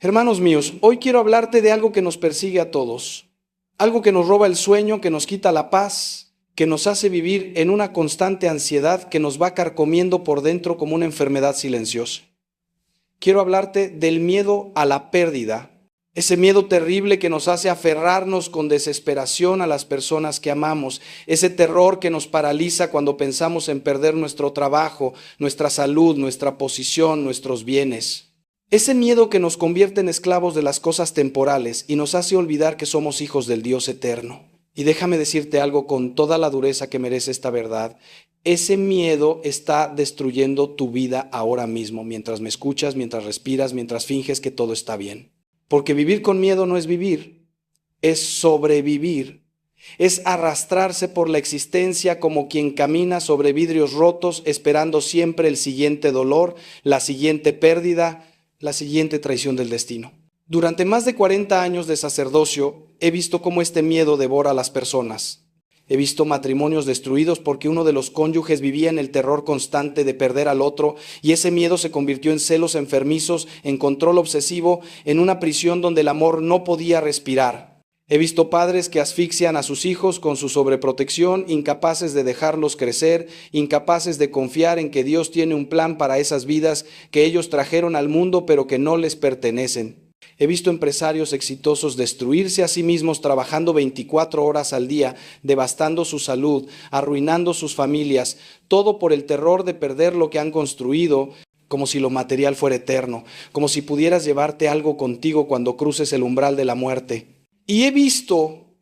Hermanos míos, hoy quiero hablarte de algo que nos persigue a todos, algo que nos roba el sueño, que nos quita la paz, que nos hace vivir en una constante ansiedad que nos va carcomiendo por dentro como una enfermedad silenciosa. Quiero hablarte del miedo a la pérdida, ese miedo terrible que nos hace aferrarnos con desesperación a las personas que amamos, ese terror que nos paraliza cuando pensamos en perder nuestro trabajo, nuestra salud, nuestra posición, nuestros bienes. Ese miedo que nos convierte en esclavos de las cosas temporales y nos hace olvidar que somos hijos del Dios eterno. Y déjame decirte algo con toda la dureza que merece esta verdad. Ese miedo está destruyendo tu vida ahora mismo, mientras me escuchas, mientras respiras, mientras finges que todo está bien. Porque vivir con miedo no es vivir, es sobrevivir. Es arrastrarse por la existencia como quien camina sobre vidrios rotos, esperando siempre el siguiente dolor, la siguiente pérdida, la siguiente traición del destino. Durante más de 40 años de sacerdocio, he visto cómo este miedo devora a las personas. He visto matrimonios destruidos porque uno de los cónyuges vivía en el terror constante de perder al otro y ese miedo se convirtió en celos enfermizos, en control obsesivo, en una prisión donde el amor no podía respirar. He visto padres que asfixian a sus hijos con su sobreprotección, incapaces de dejarlos crecer, incapaces de confiar en que Dios tiene un plan para esas vidas que ellos trajeron al mundo pero que no les pertenecen. He visto empresarios exitosos destruirse a sí mismos trabajando 24 horas al día, devastando su salud, arruinando sus familias, todo por el terror de perder lo que han construido, como si lo material fuera eterno, como si pudieras llevarte algo contigo cuando cruces el umbral de la muerte. Y he visto,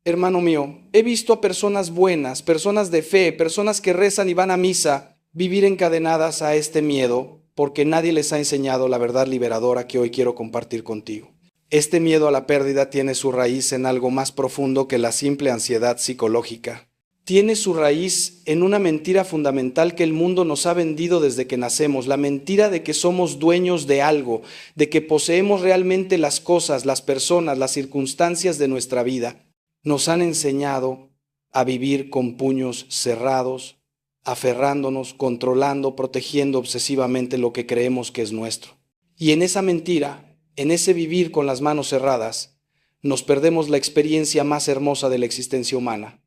hermano mío, he visto a personas buenas, personas de fe, personas que rezan y van a misa, vivir encadenadas a este miedo, porque nadie les ha enseñado la verdad liberadora que hoy quiero compartir contigo. Este miedo a la pérdida tiene su raíz en algo más profundo que la simple ansiedad psicológica. Tiene su raíz en una mentira fundamental que el mundo nos ha vendido desde que nacemos, la mentira de que somos dueños de algo, de que poseemos realmente las cosas, las personas, las circunstancias de nuestra vida. Nos han enseñado a vivir con puños cerrados, aferrándonos, controlando, protegiendo obsesivamente lo que creemos que es nuestro. Y en esa mentira, en ese vivir con las manos cerradas, nos perdemos la experiencia más hermosa de la existencia humana.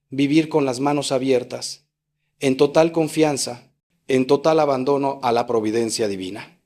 Vivir con las manos abiertas, en total confianza, en total abandono a la providencia divina.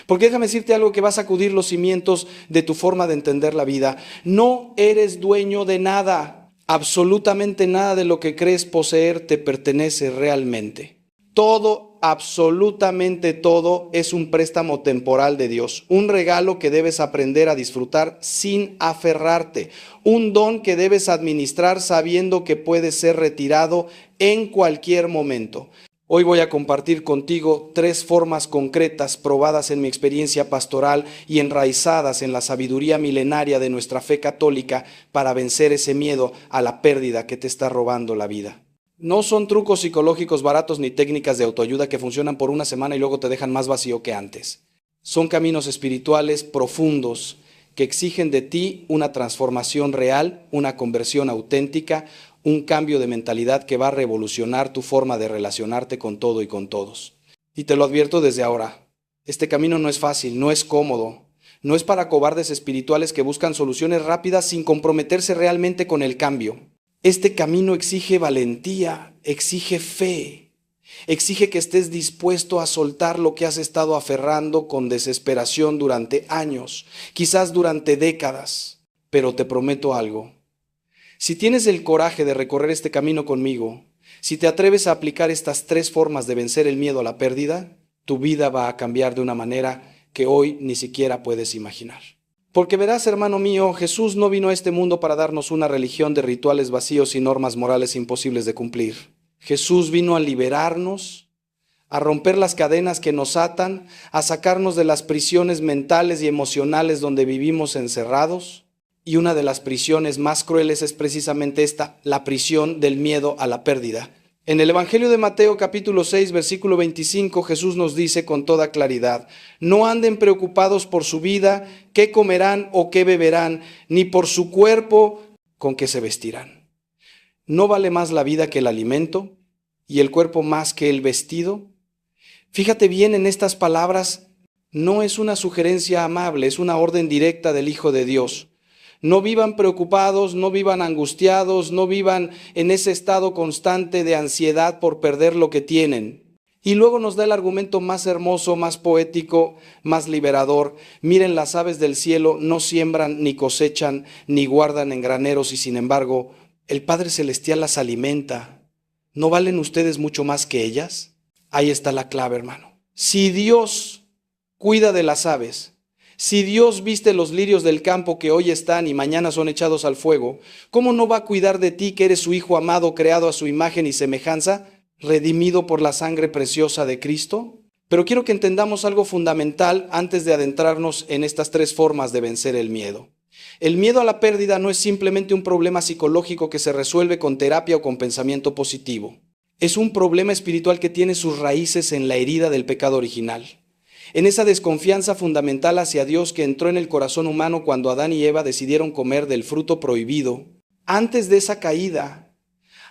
Porque déjame decirte algo que va a sacudir los cimientos de tu forma de entender la vida. No eres dueño de nada. Absolutamente nada de lo que crees poseer te pertenece realmente. Todo, absolutamente todo, es un préstamo temporal de Dios, un regalo que debes aprender a disfrutar sin aferrarte, un don que debes administrar sabiendo que puede ser retirado en cualquier momento. Hoy voy a compartir contigo 3 formas concretas probadas en mi experiencia pastoral y enraizadas en la sabiduría milenaria de nuestra fe católica para vencer ese miedo a la pérdida que te está robando la vida. No son trucos psicológicos baratos ni técnicas de autoayuda que funcionan por una semana y luego te dejan más vacío que antes. Son caminos espirituales profundos que exigen de ti una transformación real, una conversión auténtica, un cambio de mentalidad que va a revolucionar tu forma de relacionarte con todo y con todos. Y te lo advierto desde ahora, este camino no es fácil, no es cómodo, no es para cobardes espirituales que buscan soluciones rápidas sin comprometerse realmente con el cambio. Este camino exige valentía, exige fe, exige que estés dispuesto a soltar lo que has estado aferrando con desesperación durante años, quizás durante décadas. Pero te prometo algo. Si tienes el coraje de recorrer este camino conmigo, si te atreves a aplicar estas 3 formas de vencer el miedo a la pérdida, tu vida va a cambiar de una manera que hoy ni siquiera puedes imaginar. Porque verás, hermano mío, Jesús no vino a este mundo para darnos una religión de rituales vacíos y normas morales imposibles de cumplir. Jesús vino a liberarnos, a romper las cadenas que nos atan, a sacarnos de las prisiones mentales y emocionales donde vivimos encerrados. Y una de las prisiones más crueles es precisamente esta, la prisión del miedo a la pérdida. En el Evangelio de Mateo capítulo 6, versículo 25, Jesús nos dice con toda claridad: no anden preocupados por su vida, qué comerán o qué beberán, ni por su cuerpo, con qué se vestirán. ¿No vale más la vida que el alimento y el cuerpo más que el vestido? Fíjate bien en estas palabras. No es una sugerencia amable, es una orden directa del Hijo de Dios. No vivan preocupados, no vivan angustiados, no vivan en ese estado constante de ansiedad por perder lo que tienen. Y luego nos da el argumento más hermoso, más poético, más liberador. Miren, las aves del cielo no siembran, ni cosechan, ni guardan en graneros, y sin embargo, el Padre Celestial las alimenta. ¿No valen ustedes mucho más que ellas? Ahí está la clave, hermano. Si Dios cuida de las aves, si Dios viste los lirios del campo que hoy están y mañana son echados al fuego, ¿cómo no va a cuidar de ti, que eres su Hijo amado, creado a su imagen y semejanza, redimido por la sangre preciosa de Cristo? Pero quiero que entendamos algo fundamental antes de adentrarnos en estas tres formas de vencer el miedo. El miedo a la pérdida no es simplemente un problema psicológico que se resuelve con terapia o con pensamiento positivo. Es un problema espiritual que tiene sus raíces en la herida del pecado original, en esa desconfianza fundamental hacia Dios que entró en el corazón humano cuando Adán y Eva decidieron comer del fruto prohibido. Antes de esa caída,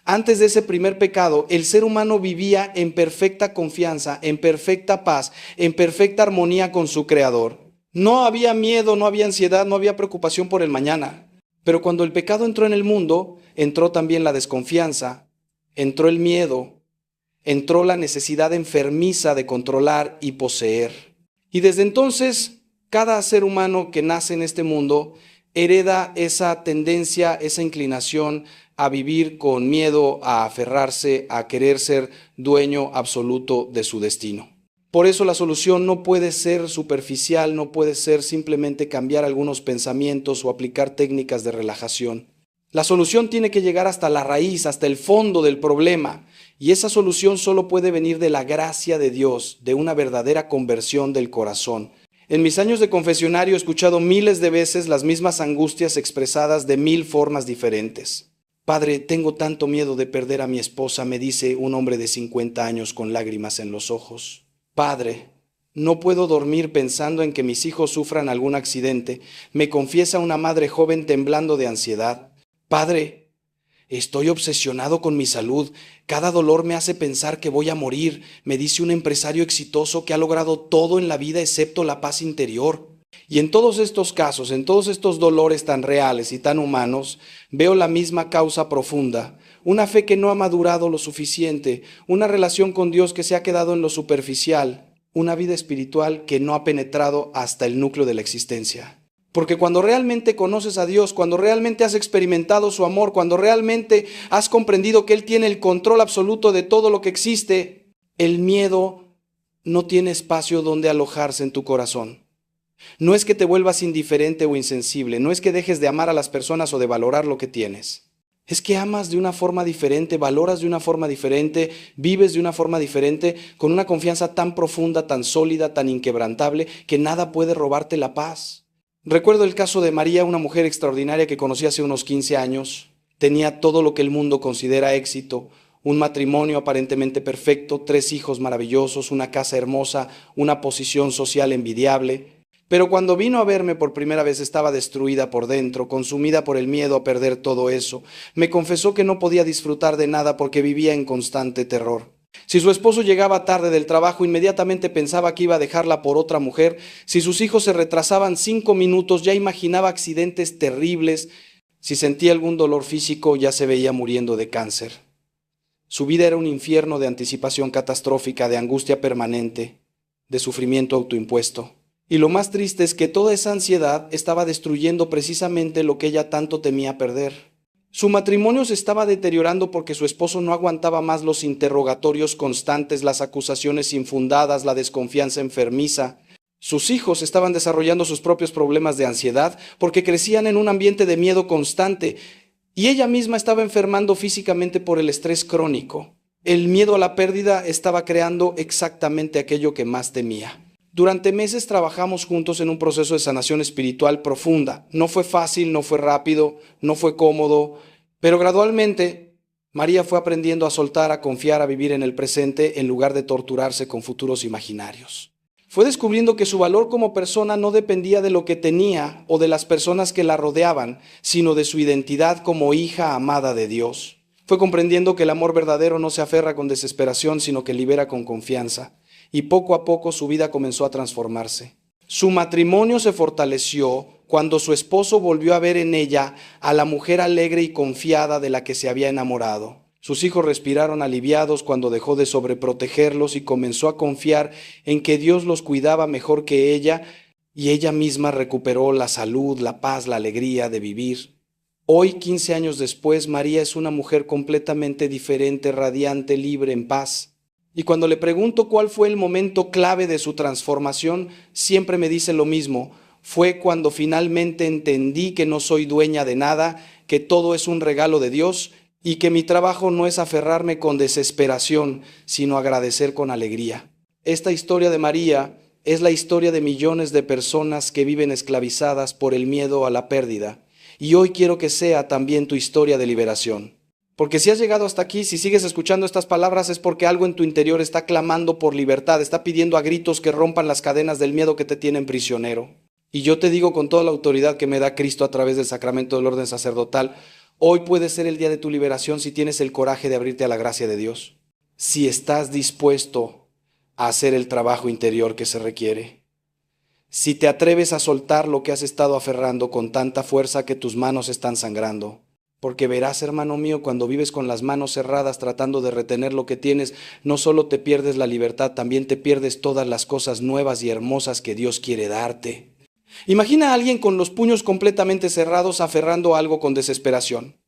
antes de ese primer pecado, el ser humano vivía en perfecta confianza, en perfecta paz, en perfecta armonía con su Creador. No había miedo, no había ansiedad, no había preocupación por el mañana. Pero cuando el pecado entró en el mundo, entró también la desconfianza, entró el miedo, entró la necesidad enfermiza de controlar y poseer. Y desde entonces, cada ser humano que nace en este mundo hereda esa tendencia, esa inclinación a vivir con miedo, a aferrarse, a querer ser dueño absoluto de su destino. Por eso la solución no puede ser superficial, no puede ser simplemente cambiar algunos pensamientos o aplicar técnicas de relajación. La solución tiene que llegar hasta la raíz, hasta el fondo del problema. Y esa solución solo puede venir de la gracia de Dios, de una verdadera conversión del corazón. En mis años de confesionario he escuchado miles de veces las mismas angustias expresadas de 1000 formas diferentes. Padre, tengo tanto miedo de perder a mi esposa, me dice un hombre de 50 años con lágrimas en los ojos. Padre, no puedo dormir pensando en que mis hijos sufran algún accidente, me confiesa una madre joven temblando de ansiedad. Padre, estoy obsesionado con mi salud. Cada dolor me hace pensar que voy a morir, me dice un empresario exitoso que ha logrado todo en la vida excepto la paz interior. Y en todos estos casos, en todos estos dolores tan reales y tan humanos, veo la misma causa profunda, una fe que no ha madurado lo suficiente, una relación con Dios que se ha quedado en lo superficial, una vida espiritual que no ha penetrado hasta el núcleo de la existencia. Porque cuando realmente conoces a Dios, cuando realmente has experimentado su amor, cuando realmente has comprendido que Él tiene el control absoluto de todo lo que existe, el miedo no tiene espacio donde alojarse en tu corazón. No es que te vuelvas indiferente o insensible, no es que dejes de amar a las personas o de valorar lo que tienes. Es que amas de una forma diferente, valoras de una forma diferente, vives de una forma diferente, con una confianza tan profunda, tan sólida, tan inquebrantable, que nada puede robarte la paz. Recuerdo el caso de María, una mujer extraordinaria que conocí hace unos 15 años. Tenía todo lo que el mundo considera éxito, un matrimonio aparentemente perfecto, 3 hijos maravillosos, una casa hermosa, una posición social envidiable. Pero cuando vino a verme por primera vez estaba destruida por dentro, consumida por el miedo a perder todo eso. Me confesó que no podía disfrutar de nada porque vivía en constante terror. Si su esposo llegaba tarde del trabajo, inmediatamente pensaba que iba a dejarla por otra mujer. Si sus hijos se retrasaban 5 minutos, ya imaginaba accidentes terribles. Si sentía algún dolor físico, ya se veía muriendo de cáncer. Su vida era un infierno de anticipación catastrófica, de angustia permanente, de sufrimiento autoimpuesto. Y lo más triste es que toda esa ansiedad estaba destruyendo precisamente lo que ella tanto temía perder. Su matrimonio se estaba deteriorando porque su esposo no aguantaba más los interrogatorios constantes, las acusaciones infundadas, la desconfianza enfermiza. Sus hijos estaban desarrollando sus propios problemas de ansiedad porque crecían en un ambiente de miedo constante y ella misma estaba enfermando físicamente por el estrés crónico. El miedo a la pérdida estaba creando exactamente aquello que más temía. Durante meses trabajamos juntos en un proceso de sanación espiritual profunda. No fue fácil, no fue rápido, no fue cómodo, pero gradualmente María fue aprendiendo a soltar, a confiar, a vivir en el presente en lugar de torturarse con futuros imaginarios. Fue descubriendo que su valor como persona no dependía de lo que tenía o de las personas que la rodeaban, sino de su identidad como hija amada de Dios. Fue comprendiendo que el amor verdadero no se aferra con desesperación, sino que libera con confianza. y poco a poco su vida comenzó a transformarse. Su matrimonio se fortaleció cuando su esposo volvió a ver en ella a la mujer alegre y confiada de la que se había enamorado. Sus hijos respiraron aliviados cuando dejó de sobreprotegerlos y comenzó a confiar en que Dios los cuidaba mejor que ella, y ella misma recuperó la salud, la paz, la alegría de vivir. Hoy, 15 años después, María es una mujer completamente diferente, radiante, libre, en paz. Y cuando le pregunto cuál fue el momento clave de su transformación, siempre me dice lo mismo: fue cuando finalmente entendí que no soy dueña de nada, que todo es un regalo de Dios y que mi trabajo no es aferrarme con desesperación, sino agradecer con alegría. Esta historia de María es la historia de millones de personas que viven esclavizadas por el miedo a la pérdida. Y hoy quiero que sea también tu historia de liberación. Porque si has llegado hasta aquí, si sigues escuchando estas palabras, es porque algo en tu interior está clamando por libertad, está pidiendo a gritos que rompan las cadenas del miedo que te tienen prisionero. Y yo te digo con toda la autoridad que me da Cristo a través del sacramento del orden sacerdotal, hoy puede ser el día de tu liberación si tienes el coraje de abrirte a la gracia de Dios. Si estás dispuesto a hacer el trabajo interior que se requiere. Si te atreves a soltar lo que has estado aferrando con tanta fuerza que tus manos están sangrando. Porque verás, hermano mío, cuando vives con las manos cerradas tratando de retener lo que tienes, no solo te pierdes la libertad, también te pierdes todas las cosas nuevas y hermosas que Dios quiere darte. Imagina a alguien con los puños completamente cerrados aferrando algo con desesperación.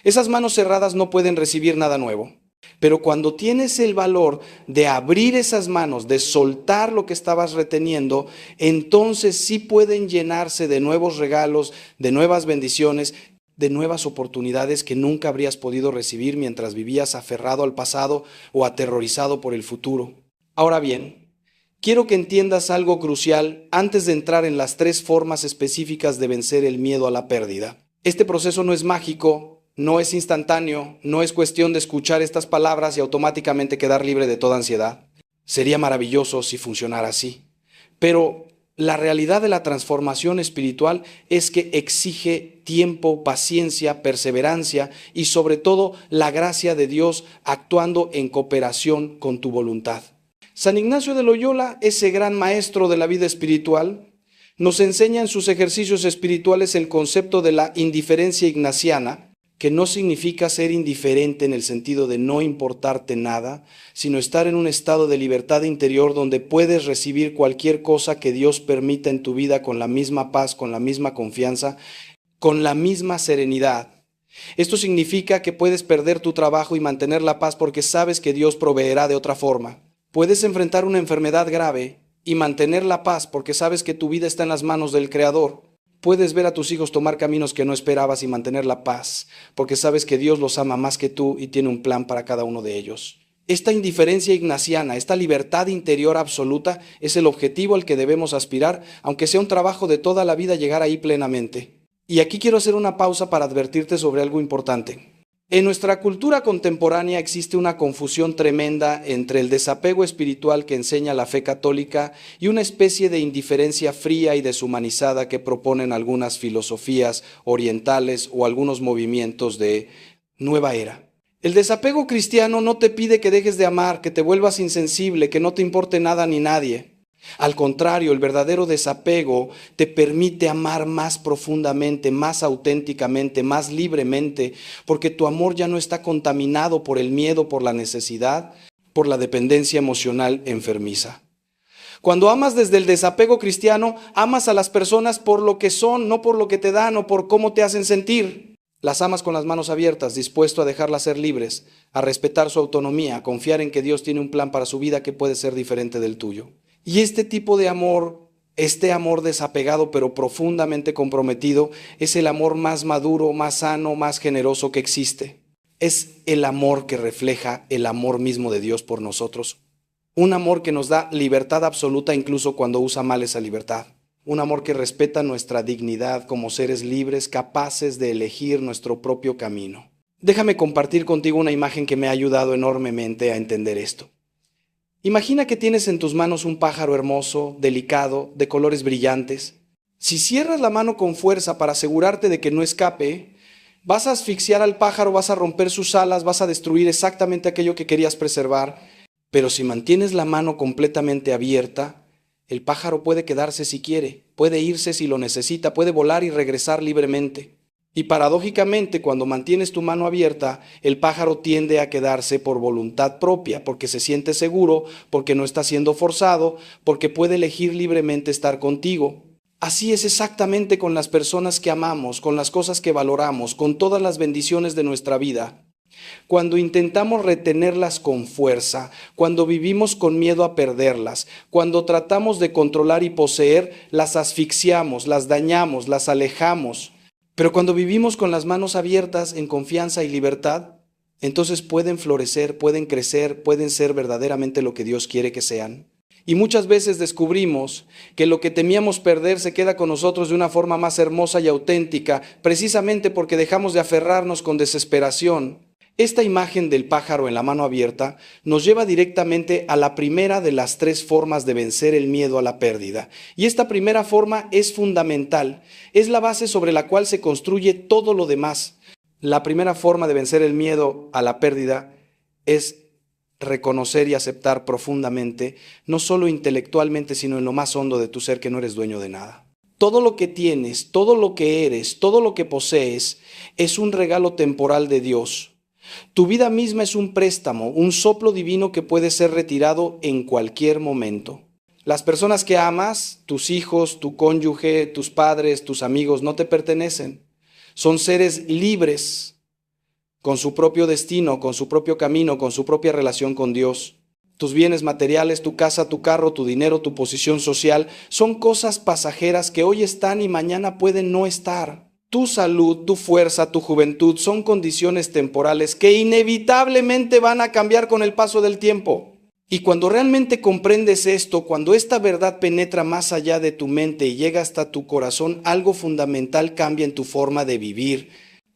Esas manos cerradas no pueden recibir nada nuevo. Pero cuando tienes el valor de abrir esas manos, de soltar lo que estabas reteniendo, entonces sí pueden llenarse de nuevos regalos, de nuevas bendiciones, de nuevas oportunidades que nunca habrías podido recibir mientras vivías aferrado al pasado o aterrorizado por el futuro. Ahora bien, quiero que entiendas algo crucial antes de entrar en las 3 formas específicas de vencer el miedo a la pérdida. Este proceso no es mágico. No es instantáneo, no es cuestión de escuchar estas palabras y automáticamente quedar libre de toda ansiedad. Sería maravilloso si funcionara así. Pero la realidad de la transformación espiritual es que exige tiempo, paciencia, perseverancia y sobre todo la gracia de Dios actuando en cooperación con tu voluntad. San Ignacio de Loyola, ese gran maestro de la vida espiritual, nos enseña en sus ejercicios espirituales el concepto de la indiferencia ignaciana, que no significa ser indiferente en el sentido de no importarte nada, sino estar en un estado de libertad interior donde puedes recibir cualquier cosa que Dios permita en tu vida con la misma paz, con la misma confianza, con la misma serenidad. Esto significa que puedes perder tu trabajo y mantener la paz porque sabes que Dios proveerá de otra forma. Puedes enfrentar una enfermedad grave y mantener la paz porque sabes que tu vida está en las manos del Creador. Puedes ver a tus hijos tomar caminos que no esperabas y mantener la paz, porque sabes que Dios los ama más que tú y tiene un plan para cada uno de ellos. Esta indiferencia ignaciana, esta libertad interior absoluta, es el objetivo al que debemos aspirar, aunque sea un trabajo de toda la vida llegar ahí plenamente. Y aquí quiero hacer una pausa para advertirte sobre algo importante. En nuestra cultura contemporánea existe una confusión tremenda entre el desapego espiritual que enseña la fe católica y una especie de indiferencia fría y deshumanizada que proponen algunas filosofías orientales o algunos movimientos de nueva era. El desapego cristiano no te pide que dejes de amar, que te vuelvas insensible, que no te importe nada ni nadie. Al contrario, el verdadero desapego te permite amar más profundamente, más auténticamente, más libremente, porque tu amor ya no está contaminado por el miedo, por la necesidad, por la dependencia emocional enfermiza. Cuando amas desde el desapego cristiano, amas a las personas por lo que son, no por lo que te dan o por cómo te hacen sentir. Las amas con las manos abiertas, dispuesto a dejarlas ser libres, a respetar su autonomía, a confiar en que Dios tiene un plan para su vida que puede ser diferente del tuyo. Y este tipo de amor, este amor desapegado pero profundamente comprometido, es el amor más maduro, más sano, más generoso que existe. Es el amor que refleja el amor mismo de Dios por nosotros. Un amor que nos da libertad absoluta incluso cuando usa mal esa libertad. Un amor que respeta nuestra dignidad como seres libres, capaces de elegir nuestro propio camino. Déjame compartir contigo una imagen que me ha ayudado enormemente a entender esto. Imagina que tienes en tus manos un pájaro hermoso, delicado, de colores brillantes. Si cierras la mano con fuerza para asegurarte de que no escape, vas a asfixiar al pájaro, vas a romper sus alas, vas a destruir exactamente aquello que querías preservar. Pero si mantienes la mano completamente abierta, el pájaro puede quedarse si quiere, puede irse si lo necesita, puede volar y regresar libremente. Y paradójicamente, cuando mantienes tu mano abierta, el pájaro tiende a quedarse por voluntad propia, porque se siente seguro, porque no está siendo forzado, porque puede elegir libremente estar contigo. Así es exactamente con las personas que amamos, con las cosas que valoramos, con todas las bendiciones de nuestra vida. Cuando intentamos retenerlas con fuerza, cuando vivimos con miedo a perderlas, cuando tratamos de controlar y poseer, las asfixiamos, las dañamos, las alejamos. Pero cuando vivimos con las manos abiertas en confianza y libertad, entonces pueden florecer, pueden crecer, pueden ser verdaderamente lo que Dios quiere que sean. Y muchas veces descubrimos que lo que temíamos perder se queda con nosotros de una forma más hermosa y auténtica, precisamente porque dejamos de aferrarnos con desesperación. Esta imagen del pájaro en la mano abierta nos lleva directamente a la primera de las 3 formas de vencer el miedo a la pérdida. Y esta primera forma es fundamental, es la base sobre la cual se construye todo lo demás. La primera forma de vencer el miedo a la pérdida es reconocer y aceptar profundamente, no solo intelectualmente, sino en lo más hondo de tu ser, que no eres dueño de nada. Todo lo que tienes, todo lo que eres, todo lo que posees, es un regalo temporal de Dios. Tu vida misma es un préstamo, un soplo divino que puede ser retirado en cualquier momento. Las personas que amas, tus hijos, tu cónyuge, tus padres, tus amigos, no te pertenecen. Son seres libres, con su propio destino, con su propio camino, con su propia relación con Dios. Tus bienes materiales, tu casa, tu carro, tu dinero, tu posición social, son cosas pasajeras que hoy están y mañana pueden no estar. Tu salud, tu fuerza, tu juventud son condiciones temporales que inevitablemente van a cambiar con el paso del tiempo. Y cuando realmente comprendes esto, cuando esta verdad penetra más allá de tu mente y llega hasta tu corazón, algo fundamental cambia en tu forma de vivir.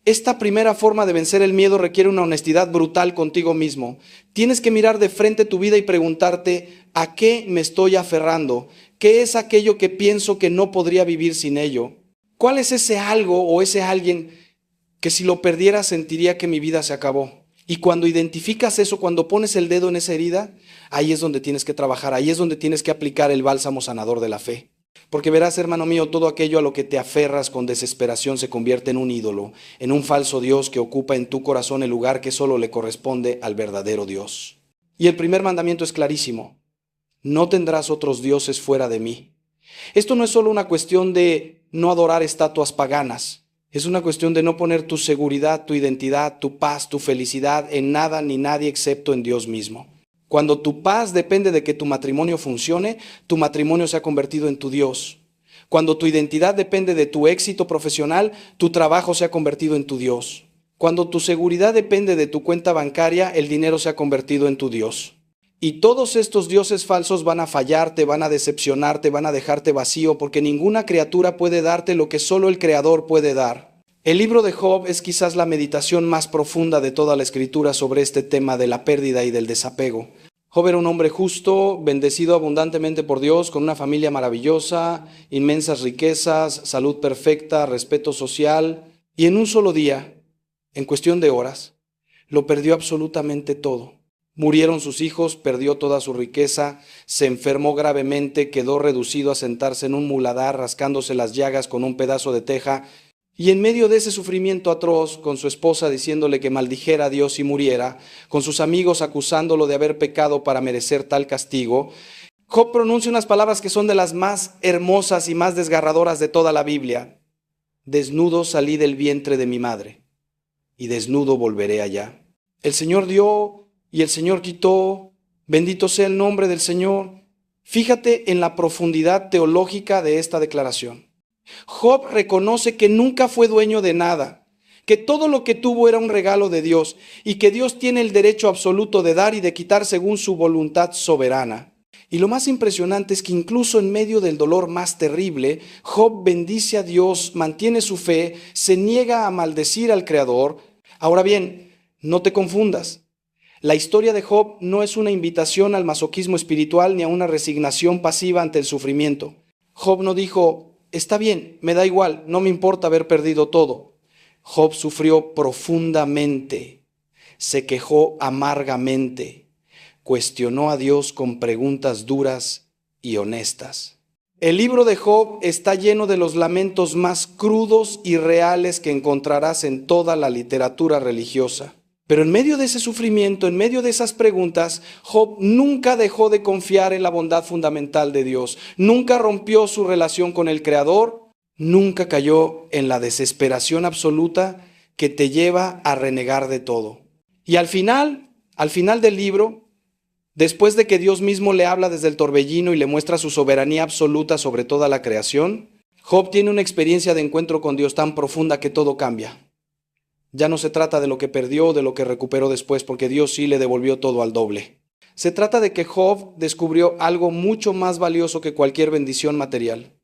Esta primera forma de vencer el miedo requiere una honestidad brutal contigo mismo. Tienes que mirar de frente tu vida y preguntarte, ¿a qué me estoy aferrando? ¿Qué es aquello que pienso que no podría vivir sin ello? ¿Cuál es ese algo o ese alguien que si lo perdiera sentiría que mi vida se acabó? Y cuando identificas eso, cuando pones el dedo en esa herida, ahí es donde tienes que trabajar, ahí es donde tienes que aplicar el bálsamo sanador de la fe. Porque verás, hermano mío, todo aquello a lo que te aferras con desesperación se convierte en un ídolo, en un falso Dios que ocupa en tu corazón el lugar que solo le corresponde al verdadero Dios. Y el primer mandamiento es clarísimo: no tendrás otros dioses fuera de mí. Esto no es solo una cuestión de no adorar estatuas paganas, es una cuestión de no poner tu seguridad, tu identidad, tu paz, tu felicidad en nada ni nadie excepto en Dios mismo. Cuando tu paz depende de que tu matrimonio funcione, tu matrimonio se ha convertido en tu Dios. Cuando tu identidad depende de tu éxito profesional, tu trabajo se ha convertido en tu Dios. Cuando tu seguridad depende de tu cuenta bancaria, el dinero se ha convertido en tu Dios. Y todos estos dioses falsos van a fallarte, van a decepcionarte, van a dejarte vacío, porque ninguna criatura puede darte lo que solo el Creador puede dar. El libro de Job es quizás la meditación más profunda de toda la Escritura sobre este tema de la pérdida y del desapego. Job era un hombre justo, bendecido abundantemente por Dios, con una familia maravillosa, inmensas riquezas, salud perfecta, respeto social, y en un solo día, en cuestión de horas, lo perdió absolutamente todo. Murieron sus hijos, perdió toda su riqueza, se enfermó gravemente, quedó reducido a sentarse en un muladar rascándose las llagas con un pedazo de teja, y en medio de ese sufrimiento atroz, con su esposa diciéndole que maldijera a Dios y muriera, con sus amigos acusándolo de haber pecado para merecer tal castigo, Job pronuncia unas palabras que son de las más hermosas y más desgarradoras de toda la Biblia. Desnudo salí del vientre de mi madre, y desnudo volveré allá. El Señor dio y el Señor quitó, bendito sea el nombre del Señor. Fíjate en la profundidad teológica de esta declaración. Job reconoce que nunca fue dueño de nada, que todo lo que tuvo era un regalo de Dios y que Dios tiene el derecho absoluto de dar y de quitar según su voluntad soberana. Y lo más impresionante es que incluso en medio del dolor más terrible, Job bendice a Dios, mantiene su fe, se niega a maldecir al Creador. Ahora bien, no te confundas. La historia de Job no es una invitación al masoquismo espiritual ni a una resignación pasiva ante el sufrimiento. Job no dijo, está bien, me da igual, no me importa haber perdido todo. Job sufrió profundamente, se quejó amargamente. cuestionó a Dios con preguntas duras y honestas. El libro de Job está lleno de los lamentos más crudos y reales que encontrarás en toda la literatura religiosa. Pero en medio de ese sufrimiento, en medio de esas preguntas, Job nunca dejó de confiar en la bondad fundamental de Dios. Nunca rompió su relación con el Creador. Nunca cayó en la desesperación absoluta que te lleva a renegar de todo. Y al final del libro, después de que Dios mismo le habla desde el torbellino y le muestra su soberanía absoluta sobre toda la creación, Job tiene una experiencia de encuentro con Dios tan profunda que todo cambia. Ya no se trata de lo que perdió o de lo que recuperó después, porque Dios sí le devolvió todo al doble. Se trata de que Job descubrió algo mucho más valioso que cualquier bendición material.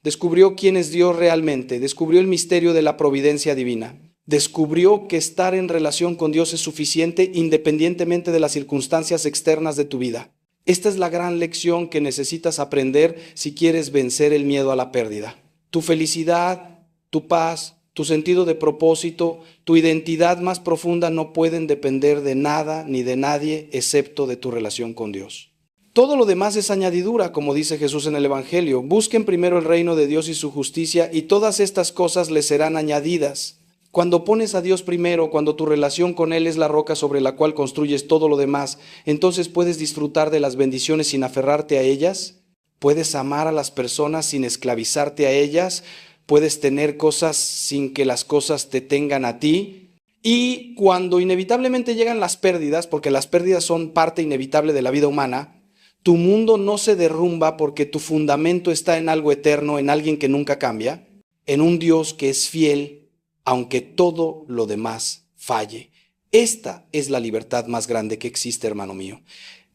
Descubrió quién es Dios realmente, descubrió el misterio de la providencia divina. Descubrió que estar en relación con Dios es suficiente independientemente de las circunstancias externas de tu vida. Esta es la gran lección que necesitas aprender si quieres vencer el miedo a la pérdida. Tu felicidad, tu paz, tu sentido de propósito, tu identidad más profunda no pueden depender de nada ni de nadie excepto de tu relación con Dios. Todo lo demás es añadidura, como dice Jesús en el Evangelio. Busquen primero el reino de Dios y su justicia, y todas estas cosas les serán añadidas. Cuando pones a Dios primero, cuando tu relación con Él es la roca sobre la cual construyes todo lo demás, entonces puedes disfrutar de las bendiciones sin aferrarte a ellas, puedes amar a las personas sin esclavizarte a ellas, puedes tener cosas sin que las cosas te tengan a ti. Y cuando inevitablemente llegan las pérdidas, porque las pérdidas son parte inevitable de la vida humana, tu mundo no se derrumba porque tu fundamento está en algo eterno, en alguien que nunca cambia, en un Dios que es fiel, aunque todo lo demás falle. Esta es la libertad más grande que existe, hermano mío.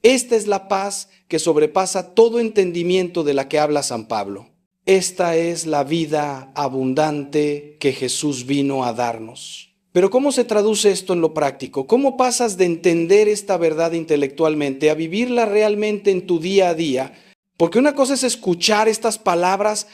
Esta es la paz que sobrepasa todo entendimiento de la que habla San Pablo. Esta es la vida abundante que Jesús vino a darnos. Pero ¿cómo se traduce esto en lo práctico? ¿Cómo pasas de entender esta verdad intelectualmente a vivirla realmente en tu día a día? Porque una cosa es escuchar estas palabras,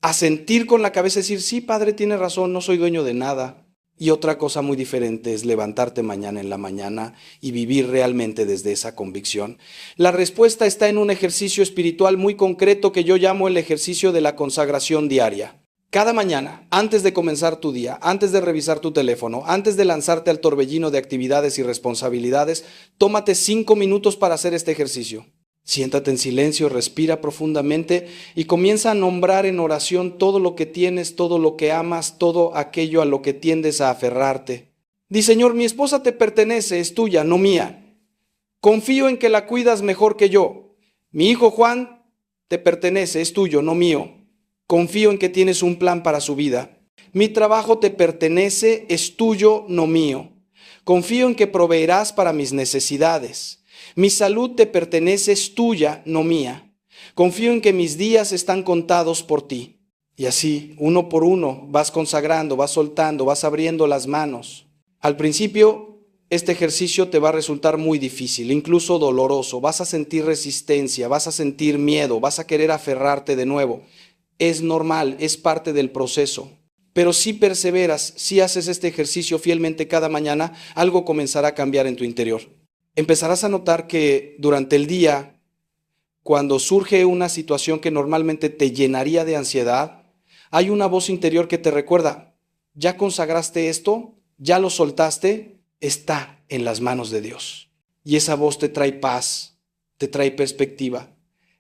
a sentir con la cabeza y decir, sí, Padre, tiene razón, no soy dueño de nada. Y otra cosa muy diferente es levantarte mañana en la mañana y vivir realmente desde esa convicción. La respuesta está en un ejercicio espiritual muy concreto que yo llamo el ejercicio de la consagración diaria. Cada mañana, antes de comenzar tu día, antes de revisar tu teléfono, antes de lanzarte al torbellino de actividades y responsabilidades, tómate 5 minutos para hacer este ejercicio. Siéntate en silencio, respira profundamente y comienza a nombrar en oración todo lo que tienes, todo lo que amas, todo aquello a lo que tiendes a aferrarte. Di, Señor, mi esposa te pertenece, es tuya, no mía. Confío en que la cuidas mejor que yo. Mi hijo Juan te pertenece, es tuyo, no mío. Confío en que tienes un plan para su vida. Mi trabajo te pertenece, es tuyo, no mío. Confío en que proveerás para mis necesidades. Mi salud te pertenece, es tuya, no mía. Confío en que mis días están contados por ti. Y así, uno por uno, vas consagrando, vas soltando, vas abriendo las manos. Al principio, este ejercicio te va a resultar muy difícil, incluso doloroso. Vas a sentir resistencia, vas a sentir miedo, vas a querer aferrarte de nuevo. Es normal, es parte del proceso. Pero si perseveras, si haces este ejercicio fielmente cada mañana, algo comenzará a cambiar en tu interior. Empezarás a notar que durante el día, cuando surge una situación que normalmente te llenaría de ansiedad, hay una voz interior que te recuerda, ¿ya consagraste esto? ¿Ya lo soltaste? Está en las manos de Dios. Y esa voz te trae paz, te trae perspectiva,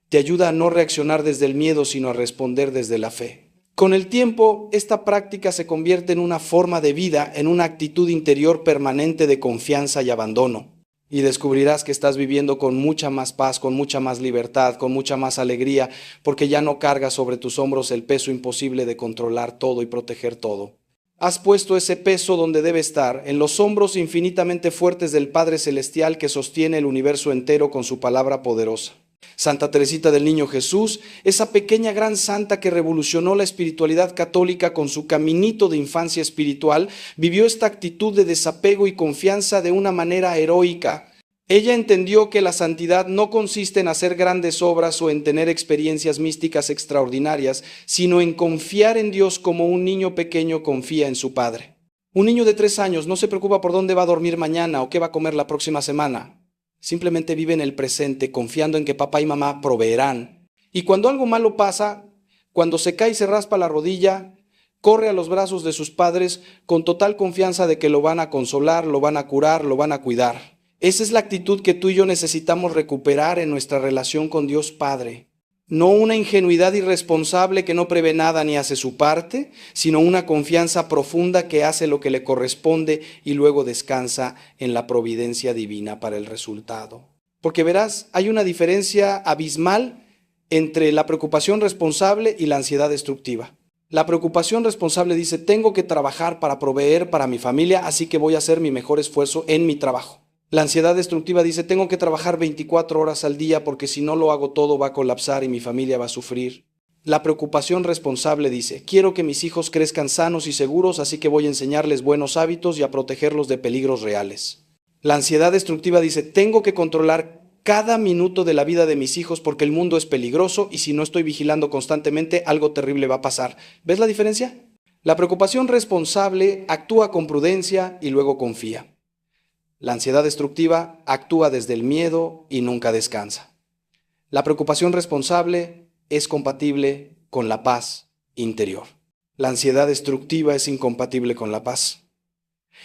te ayuda a no reaccionar desde el miedo, sino a responder desde la fe. Con el tiempo, esta práctica se convierte en una forma de vida, en una actitud interior permanente de confianza y abandono. Y descubrirás que estás viviendo con mucha más paz, con mucha más libertad, con mucha más alegría, porque ya no cargas sobre tus hombros el peso imposible de controlar todo y proteger todo. Has puesto ese peso donde debe estar, en los hombros infinitamente fuertes del Padre Celestial que sostiene el universo entero con su palabra poderosa. Santa Teresita del Niño Jesús, esa pequeña gran santa que revolucionó la espiritualidad católica con su caminito de infancia espiritual, vivió esta actitud de desapego y confianza de una manera heroica. Ella entendió que la santidad no consiste en hacer grandes obras o en tener experiencias místicas extraordinarias, sino en confiar en Dios como un niño pequeño confía en su padre. Un niño de 3 años no se preocupa por dónde va a dormir mañana o qué va a comer la próxima semana. Simplemente vive en el presente, confiando en que papá y mamá proveerán. Y cuando algo malo pasa, cuando se cae y se raspa la rodilla, corre a los brazos de sus padres con total confianza de que lo van a consolar, lo van a curar, lo van a cuidar. Esa es la actitud que tú y yo necesitamos recuperar en nuestra relación con Dios Padre. No una ingenuidad irresponsable que no prevé nada ni hace su parte, sino una confianza profunda que hace lo que le corresponde y luego descansa en la providencia divina para el resultado. Porque verás, hay una diferencia abismal entre la preocupación responsable y la ansiedad destructiva. La preocupación responsable dice, tengo que trabajar para proveer para mi familia, así que voy a hacer mi mejor esfuerzo en mi trabajo. La ansiedad destructiva dice, tengo que trabajar 24 horas al día porque si no lo hago todo va a colapsar y mi familia va a sufrir. La preocupación responsable dice, quiero que mis hijos crezcan sanos y seguros, así que voy a enseñarles buenos hábitos y a protegerlos de peligros reales. La ansiedad destructiva dice, tengo que controlar cada minuto de la vida de mis hijos porque el mundo es peligroso y si no estoy vigilando constantemente, algo terrible va a pasar. ¿Ves la diferencia? La preocupación responsable actúa con prudencia y luego confía. La ansiedad destructiva actúa desde el miedo y nunca descansa. La preocupación responsable es compatible con la paz interior. La ansiedad destructiva es incompatible con la paz.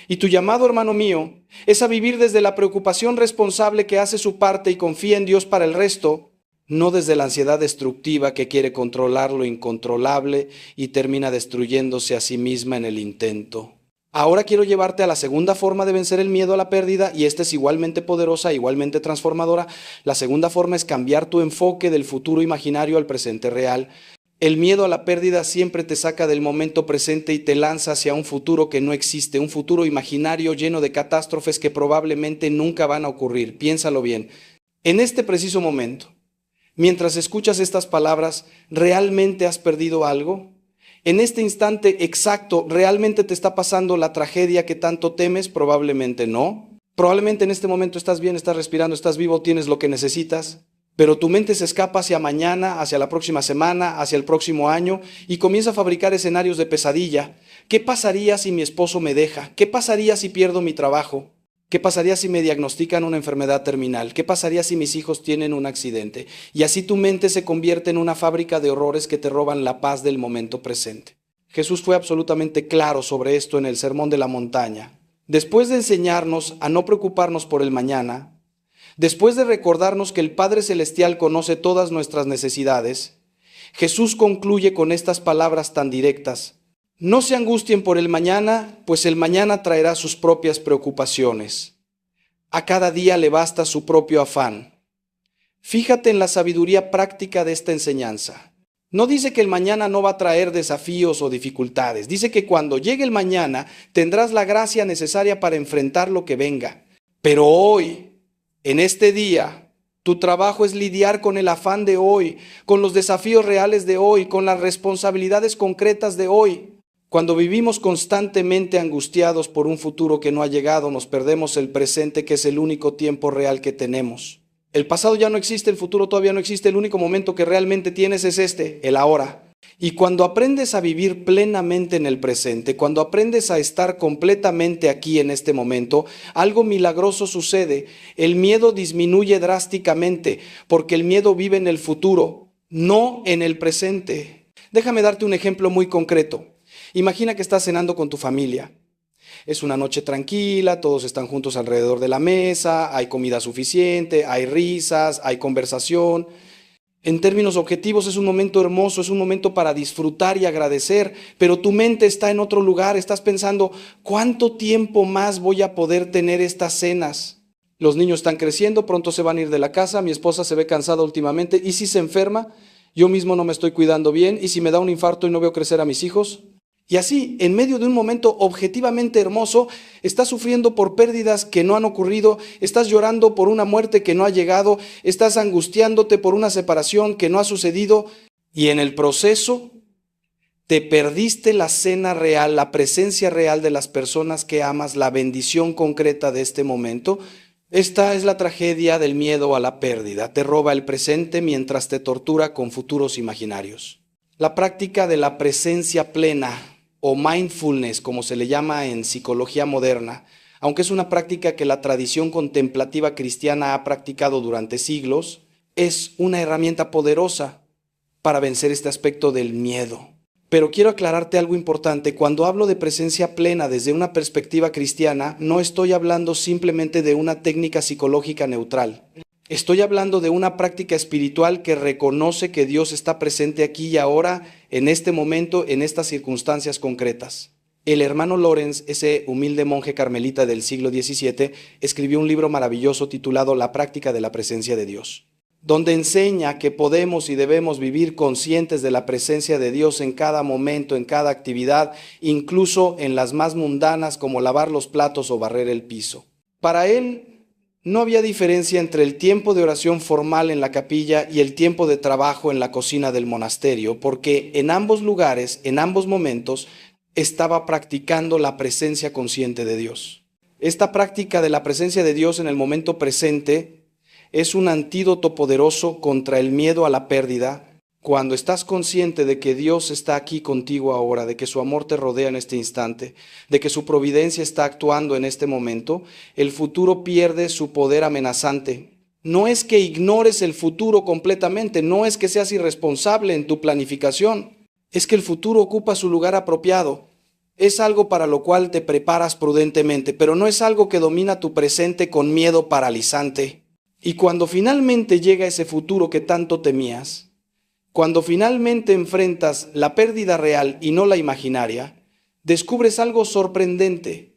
Y tu llamado, hermano mío, es a vivir desde la preocupación responsable que hace su parte y confía en Dios para el resto, no desde la ansiedad destructiva que quiere controlar lo incontrolable y termina destruyéndose a sí misma en el intento. Ahora quiero llevarte a la segunda forma de vencer el miedo a la pérdida y esta es igualmente poderosa, igualmente transformadora. La segunda forma es cambiar tu enfoque del futuro imaginario al presente real. El miedo a la pérdida siempre te saca del momento presente y te lanza hacia un futuro que no existe, un futuro imaginario lleno de catástrofes que probablemente nunca van a ocurrir. Piénsalo bien. En este preciso momento, mientras escuchas estas palabras, ¿realmente has perdido algo? En este instante exacto, ¿realmente te está pasando la tragedia que tanto temes? Probablemente no. Probablemente en este momento estás bien, estás respirando, estás vivo, tienes lo que necesitas. Pero tu mente se escapa hacia mañana, hacia la próxima semana, hacia el próximo año y comienza a fabricar escenarios de pesadilla. ¿Qué pasaría si mi esposo me deja? ¿Qué pasaría si pierdo mi trabajo? ¿Qué pasaría si me diagnostican una enfermedad terminal? ¿Qué pasaría si mis hijos tienen un accidente? Y así tu mente se convierte en una fábrica de horrores que te roban la paz del momento presente. Jesús fue absolutamente claro sobre esto en el Sermón de la Montaña. Después de enseñarnos a no preocuparnos por el mañana, después de recordarnos que el Padre Celestial conoce todas nuestras necesidades, Jesús concluye con estas palabras tan directas. No se angustien por el mañana, pues el mañana traerá sus propias preocupaciones. A cada día le basta su propio afán. Fíjate en la sabiduría práctica de esta enseñanza. No dice que el mañana no va a traer desafíos o dificultades. Dice que cuando llegue el mañana tendrás la gracia necesaria para enfrentar lo que venga. Pero hoy, en este día, tu trabajo es lidiar con el afán de hoy, con los desafíos reales de hoy, con las responsabilidades concretas de hoy. Cuando vivimos constantemente angustiados por un futuro que no ha llegado, nos perdemos el presente, que es el único tiempo real que tenemos. El pasado ya no existe, el futuro todavía no existe, el único momento que realmente tienes es este, el ahora. Y cuando aprendes a vivir plenamente en el presente, cuando aprendes a estar completamente aquí en este momento, algo milagroso sucede. El miedo disminuye drásticamente, porque el miedo vive en el futuro, no en el presente. Déjame darte un ejemplo muy concreto. Imagina que estás cenando con tu familia. Es una noche tranquila, todos están juntos alrededor de la mesa, hay comida suficiente, hay risas, hay conversación. En términos objetivos es un momento hermoso, es un momento para disfrutar y agradecer, pero tu mente está en otro lugar, estás pensando, ¿cuánto tiempo más voy a poder tener estas cenas? Los niños están creciendo, pronto se van a ir de la casa, mi esposa se ve cansada últimamente, ¿y si se enferma? Yo mismo no me estoy cuidando bien, ¿y si me da un infarto y no veo crecer a mis hijos? Y así, en medio de un momento objetivamente hermoso, estás sufriendo por pérdidas que no han ocurrido, estás llorando por una muerte que no ha llegado, estás angustiándote por una separación que no ha sucedido, y en el proceso te perdiste la cena real, la presencia real de las personas que amas, la bendición concreta de este momento. Esta es la tragedia del miedo a la pérdida. Te roba el presente mientras te tortura con futuros imaginarios. La práctica de la presencia plena, o mindfulness, como se le llama en psicología moderna, aunque es una práctica que la tradición contemplativa cristiana ha practicado durante siglos, es una herramienta poderosa para vencer este aspecto del miedo. Pero quiero aclararte algo importante. Cuando hablo de presencia plena desde una perspectiva cristiana, no estoy hablando simplemente de una técnica psicológica neutral. Estoy hablando de una práctica espiritual que reconoce que Dios está presente aquí y ahora, en este momento, en estas circunstancias concretas. El hermano Lorenz, ese humilde monje carmelita del siglo XVII, escribió un libro maravilloso titulado La práctica de la presencia de Dios, donde enseña que podemos y debemos vivir conscientes de la presencia de Dios en cada momento, en cada actividad, incluso en las más mundanas como lavar los platos o barrer el piso. Para él, no había diferencia entre el tiempo de oración formal en la capilla y el tiempo de trabajo en la cocina del monasterio, porque en ambos lugares, en ambos momentos, estaba practicando la presencia consciente de Dios. Esta práctica de la presencia de Dios en el momento presente es un antídoto poderoso contra el miedo a la pérdida. Cuando estás consciente de que Dios está aquí contigo ahora, de que su amor te rodea en este instante, de que su providencia está actuando en este momento, el futuro pierde su poder amenazante. No es que ignores el futuro completamente, no es que seas irresponsable en tu planificación, es que el futuro ocupa su lugar apropiado. Es algo para lo cual te preparas prudentemente, pero no es algo que domina tu presente con miedo paralizante. Y cuando finalmente llega ese futuro que tanto temías, cuando finalmente enfrentas la pérdida real y no la imaginaria, descubres algo sorprendente.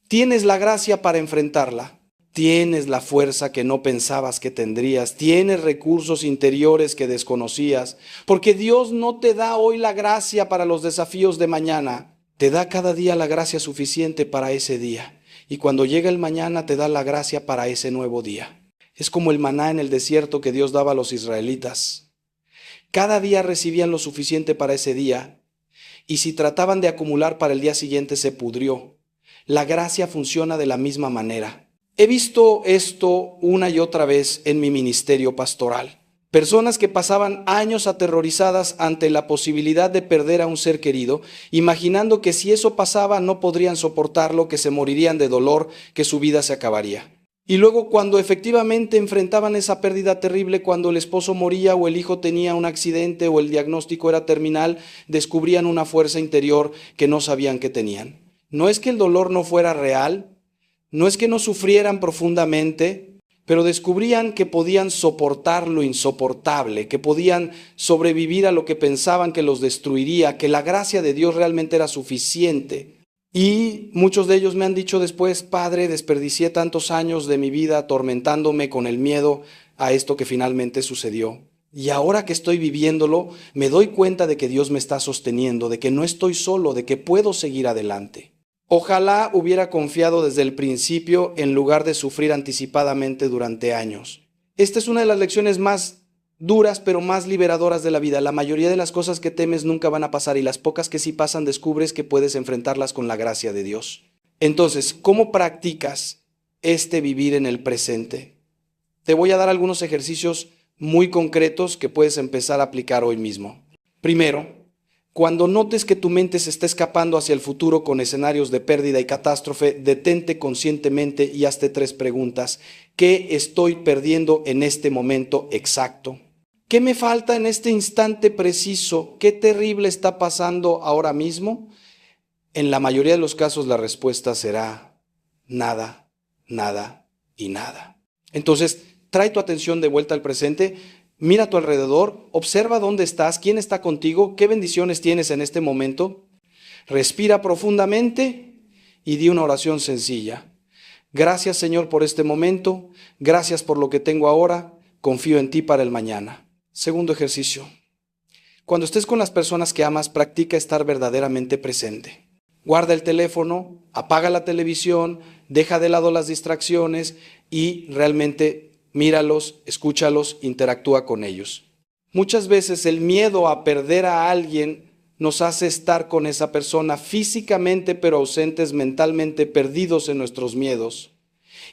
Tienes la gracia para enfrentarla. Tienes la fuerza que no pensabas que tendrías. Tienes recursos interiores que desconocías. Porque Dios no te da hoy la gracia para los desafíos de mañana. Te da cada día la gracia suficiente para ese día. Y cuando llega el mañana te da la gracia para ese nuevo día. Es como el maná en el desierto que Dios daba a los israelitas. Cada día recibían lo suficiente para ese día, y si trataban de acumular para el día siguiente se pudrió. La gracia funciona de la misma manera. He visto esto una y otra vez en mi ministerio pastoral. Personas que pasaban años aterrorizadas ante la posibilidad de perder a un ser querido, imaginando que si eso pasaba no podrían soportarlo, que se morirían de dolor, que su vida se acabaría. Y luego cuando efectivamente enfrentaban esa pérdida terrible, cuando el esposo moría o el hijo tenía un accidente o el diagnóstico era terminal, descubrían una fuerza interior que no sabían que tenían. No es que el dolor no fuera real, no es que no sufrieran profundamente, pero descubrían que podían soportar lo insoportable, que podían sobrevivir a lo que pensaban que los destruiría, que la gracia de Dios realmente era suficiente. Y muchos de ellos me han dicho después: Padre, desperdicié tantos años de mi vida atormentándome con el miedo a esto que finalmente sucedió. Y ahora que estoy viviéndolo, me doy cuenta de que Dios me está sosteniendo, de que no estoy solo, de que puedo seguir adelante. Ojalá hubiera confiado desde el principio en lugar de sufrir anticipadamente durante años. Esta es una de las lecciones más duras pero más liberadoras de la vida. La mayoría de las cosas que temes nunca van a pasar, y las pocas que sí pasan descubres que puedes enfrentarlas con la gracia de Dios. Entonces, ¿cómo practicas este vivir en el presente? Te voy a dar algunos ejercicios muy concretos que puedes empezar a aplicar hoy mismo. Primero, cuando notes que tu mente se está escapando hacia el futuro con escenarios de pérdida y catástrofe, detente conscientemente y hazte 3 preguntas. ¿Qué estoy perdiendo en este momento exacto? ¿Qué me falta en este instante preciso? ¿Qué terrible está pasando ahora mismo? En la mayoría de los casos la respuesta será nada, nada y nada. Entonces, trae tu atención de vuelta al presente, mira a tu alrededor, observa dónde estás, quién está contigo, qué bendiciones tienes en este momento. Respira profundamente y di una oración sencilla. Gracias, Señor, por este momento, gracias por lo que tengo ahora, confío en ti para el mañana. Segundo ejercicio. Cuando estés con las personas que amas, practica estar verdaderamente presente. Guarda el teléfono, apaga la televisión, deja de lado las distracciones y realmente míralos, escúchalos, interactúa con ellos. Muchas veces el miedo a perder a alguien nos hace estar con esa persona físicamente, pero ausentes mentalmente, perdidos en nuestros miedos.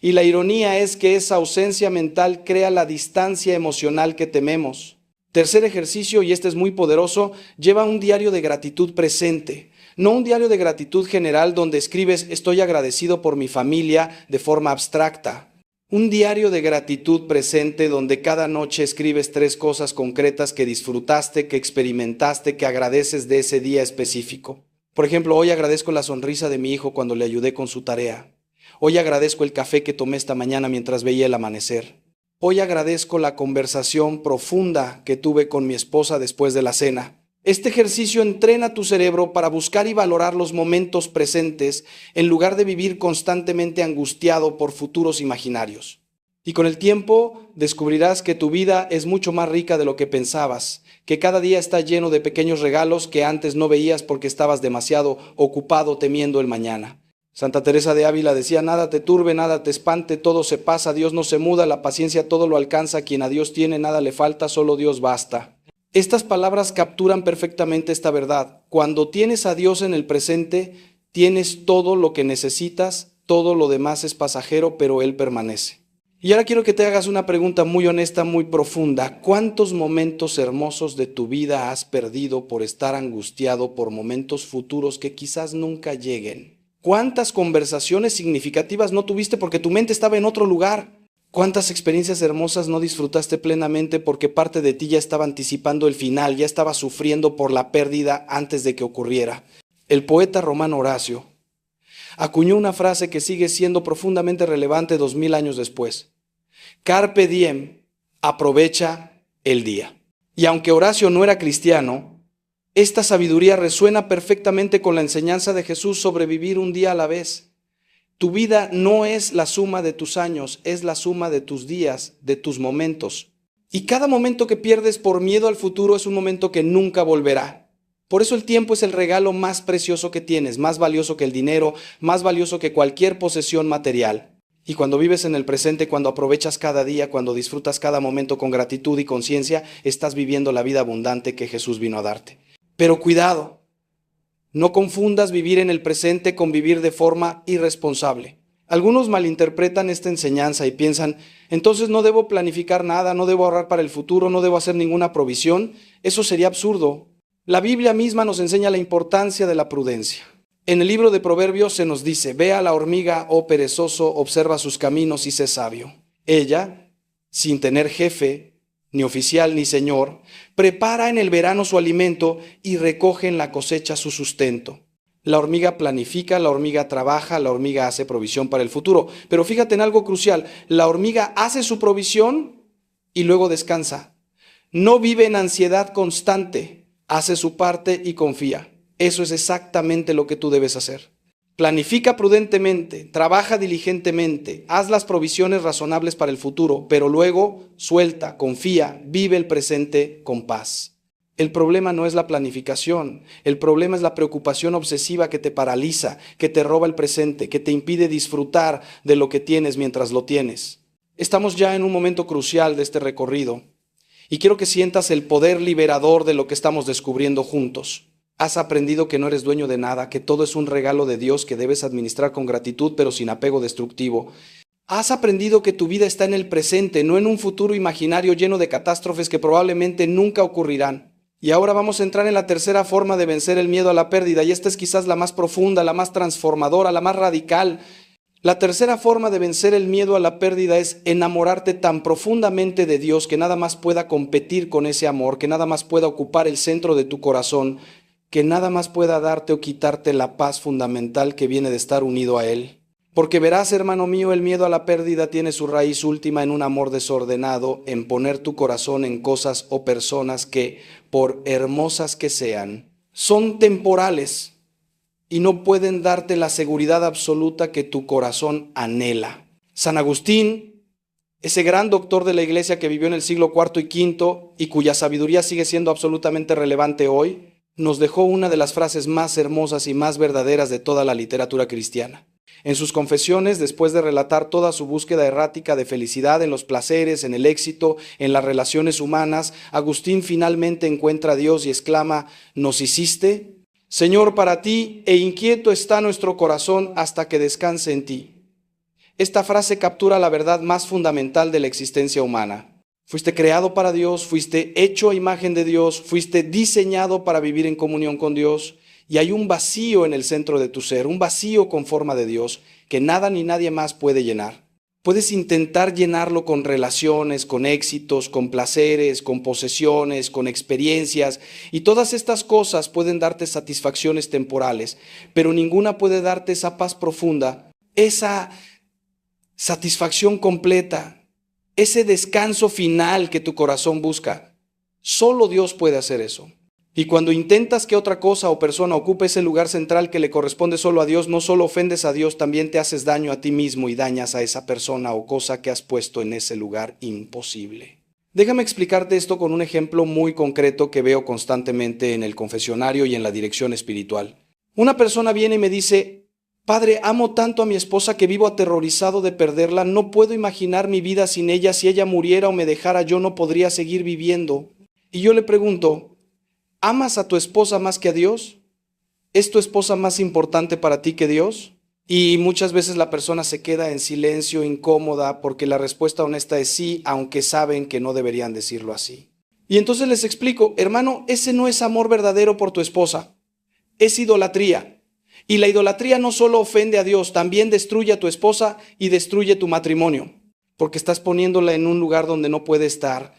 Y la ironía es que esa ausencia mental crea la distancia emocional que tememos. Tercer ejercicio, y este es muy poderoso, lleva un diario de gratitud presente. No un diario de gratitud general donde escribes estoy agradecido por mi familia de forma abstracta. Un diario de gratitud presente donde cada noche escribes 3 cosas concretas que disfrutaste, que experimentaste, que agradeces de ese día específico. Por ejemplo, hoy agradezco la sonrisa de mi hijo cuando le ayudé con su tarea. Hoy agradezco el café que tomé esta mañana mientras veía el amanecer. Hoy agradezco la conversación profunda que tuve con mi esposa después de la cena. Este ejercicio entrena tu cerebro para buscar y valorar los momentos presentes en lugar de vivir constantemente angustiado por futuros imaginarios. Y con el tiempo descubrirás que tu vida es mucho más rica de lo que pensabas, que cada día está lleno de pequeños regalos que antes no veías porque estabas demasiado ocupado temiendo el mañana. Santa Teresa de Ávila decía, nada te turbe, nada te espante, todo se pasa, Dios no se muda, la paciencia todo lo alcanza, quien a Dios tiene nada le falta, solo Dios basta. Estas palabras capturan perfectamente esta verdad. Cuando tienes a Dios en el presente, tienes todo lo que necesitas, todo lo demás es pasajero, pero Él permanece. Y ahora quiero que te hagas una pregunta muy honesta, muy profunda. ¿Cuántos momentos hermosos de tu vida has perdido por estar angustiado por momentos futuros que quizás nunca lleguen? ¿Cuántas conversaciones significativas no tuviste porque tu mente estaba en otro lugar? ¿Cuántas experiencias hermosas no disfrutaste plenamente porque parte de ti ya estaba anticipando el final, ya estaba sufriendo por la pérdida antes de que ocurriera? El poeta romano Horacio acuñó una frase que sigue siendo profundamente relevante 2000 años después. Carpe diem, aprovecha el día. Y aunque Horacio no era cristiano, esta sabiduría resuena perfectamente con la enseñanza de Jesús sobre vivir un día a la vez. Tu vida no es la suma de tus años, es la suma de tus días, de tus momentos. Y cada momento que pierdes por miedo al futuro es un momento que nunca volverá. Por eso el tiempo es el regalo más precioso que tienes, más valioso que el dinero, más valioso que cualquier posesión material. Y cuando vives en el presente, cuando aprovechas cada día, cuando disfrutas cada momento con gratitud y conciencia, estás viviendo la vida abundante que Jesús vino a darte. Pero cuidado. No confundas vivir en el presente con vivir de forma irresponsable. Algunos malinterpretan esta enseñanza y piensan, entonces no debo planificar nada, no debo ahorrar para el futuro, no debo hacer ninguna provisión. Eso sería absurdo. La Biblia misma nos enseña la importancia de la prudencia. En el libro de Proverbios se nos dice, ve a la hormiga, oh perezoso, observa sus caminos y sé sabio. Ella, sin tener jefe, ni oficial ni señor, prepara en el verano su alimento y recoge en la cosecha su sustento. La hormiga planifica, la hormiga trabaja, la hormiga hace provisión para el futuro. Pero fíjate en algo crucial, la hormiga hace su provisión y luego descansa. No vive en ansiedad constante, hace su parte y confía. Eso es exactamente lo que tú debes hacer. Planifica prudentemente, trabaja diligentemente, haz las provisiones razonables para el futuro, pero luego suelta, confía, vive el presente con paz. El problema no es la planificación, el problema es la preocupación obsesiva que te paraliza, que te roba el presente, que te impide disfrutar de lo que tienes mientras lo tienes. Estamos ya en un momento crucial de este recorrido y quiero que sientas el poder liberador de lo que estamos descubriendo juntos. Has aprendido que no eres dueño de nada, que todo es un regalo de Dios que debes administrar con gratitud pero sin apego destructivo. Has aprendido que tu vida está en el presente, no en un futuro imaginario lleno de catástrofes que probablemente nunca ocurrirán. Y ahora vamos a entrar en la tercera forma de vencer el miedo a la pérdida, y esta es quizás la más profunda, la más transformadora, la más radical. La tercera forma de vencer el miedo a la pérdida es enamorarte tan profundamente de Dios que nada más pueda competir con ese amor, que nada más pueda ocupar el centro de tu corazón, que nada más pueda darte o quitarte la paz fundamental que viene de estar unido a Él. Porque verás, hermano mío, el miedo a la pérdida tiene su raíz última en un amor desordenado, en poner tu corazón en cosas o personas que, por hermosas que sean, son temporales y no pueden darte la seguridad absoluta que tu corazón anhela. San Agustín, ese gran doctor de la Iglesia que vivió en el siglo IV y V y cuya sabiduría sigue siendo absolutamente relevante hoy, nos dejó una de las frases más hermosas y más verdaderas de toda la literatura cristiana. En sus confesiones, después de relatar toda su búsqueda errática de felicidad en los placeres, en el éxito, en las relaciones humanas, Agustín finalmente encuentra a Dios y exclama, ¿nos hiciste? Señor, para ti e inquieto está nuestro corazón hasta que descanse en ti. Esta frase captura la verdad más fundamental de la existencia humana. Fuiste creado para Dios, fuiste hecho a imagen de Dios, fuiste diseñado para vivir en comunión con Dios y hay un vacío en el centro de tu ser, un vacío con forma de Dios que nada ni nadie más puede llenar. Puedes intentar llenarlo con relaciones, con éxitos, con placeres, con posesiones, con experiencias y todas estas cosas pueden darte satisfacciones temporales, pero ninguna puede darte esa paz profunda, esa satisfacción completa, ese descanso final que tu corazón busca. Solo Dios puede hacer eso. Y cuando intentas que otra cosa o persona ocupe ese lugar central que le corresponde solo a Dios, no solo ofendes a Dios, también te haces daño a ti mismo y dañas a esa persona o cosa que has puesto en ese lugar imposible. Déjame explicarte esto con un ejemplo muy concreto que veo constantemente en el confesionario y en la dirección espiritual. Una persona viene y me dice: Padre, amo tanto a mi esposa que vivo aterrorizado de perderla, no puedo imaginar mi vida sin ella, si ella muriera o me dejara yo no podría seguir viviendo. Y yo le pregunto: ¿amas a tu esposa más que a Dios? ¿Es tu esposa más importante para ti que Dios? Y muchas veces la persona se queda en silencio, incómoda, porque la respuesta honesta es sí, aunque saben que no deberían decirlo así. Y entonces les explico: hermano, ese no es amor verdadero por tu esposa, es idolatría. Y la idolatría no solo ofende a Dios, también destruye a tu esposa y destruye tu matrimonio, porque estás poniéndola en un lugar donde no puede estar.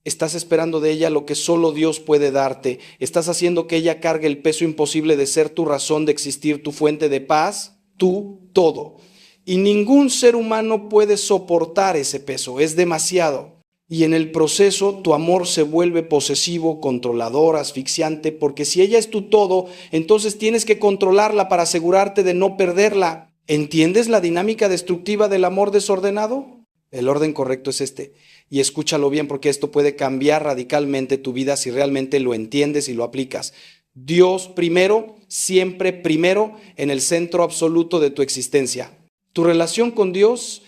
Estás esperando de ella lo que solo Dios puede darte. Estás haciendo que ella cargue el peso imposible de ser tu razón de existir, tu fuente de paz, tú, todo. Y ningún ser humano puede soportar ese peso, es demasiado. Y en el proceso tu amor se vuelve posesivo, controlador, asfixiante, porque si ella es tu todo, entonces tienes que controlarla para asegurarte de no perderla. ¿Entiendes la dinámica destructiva del amor desordenado? El orden correcto es este. Y escúchalo bien porque esto puede cambiar radicalmente tu vida si realmente lo entiendes y lo aplicas. Dios primero, siempre primero, en el centro absoluto de tu existencia. Tu relación con Dios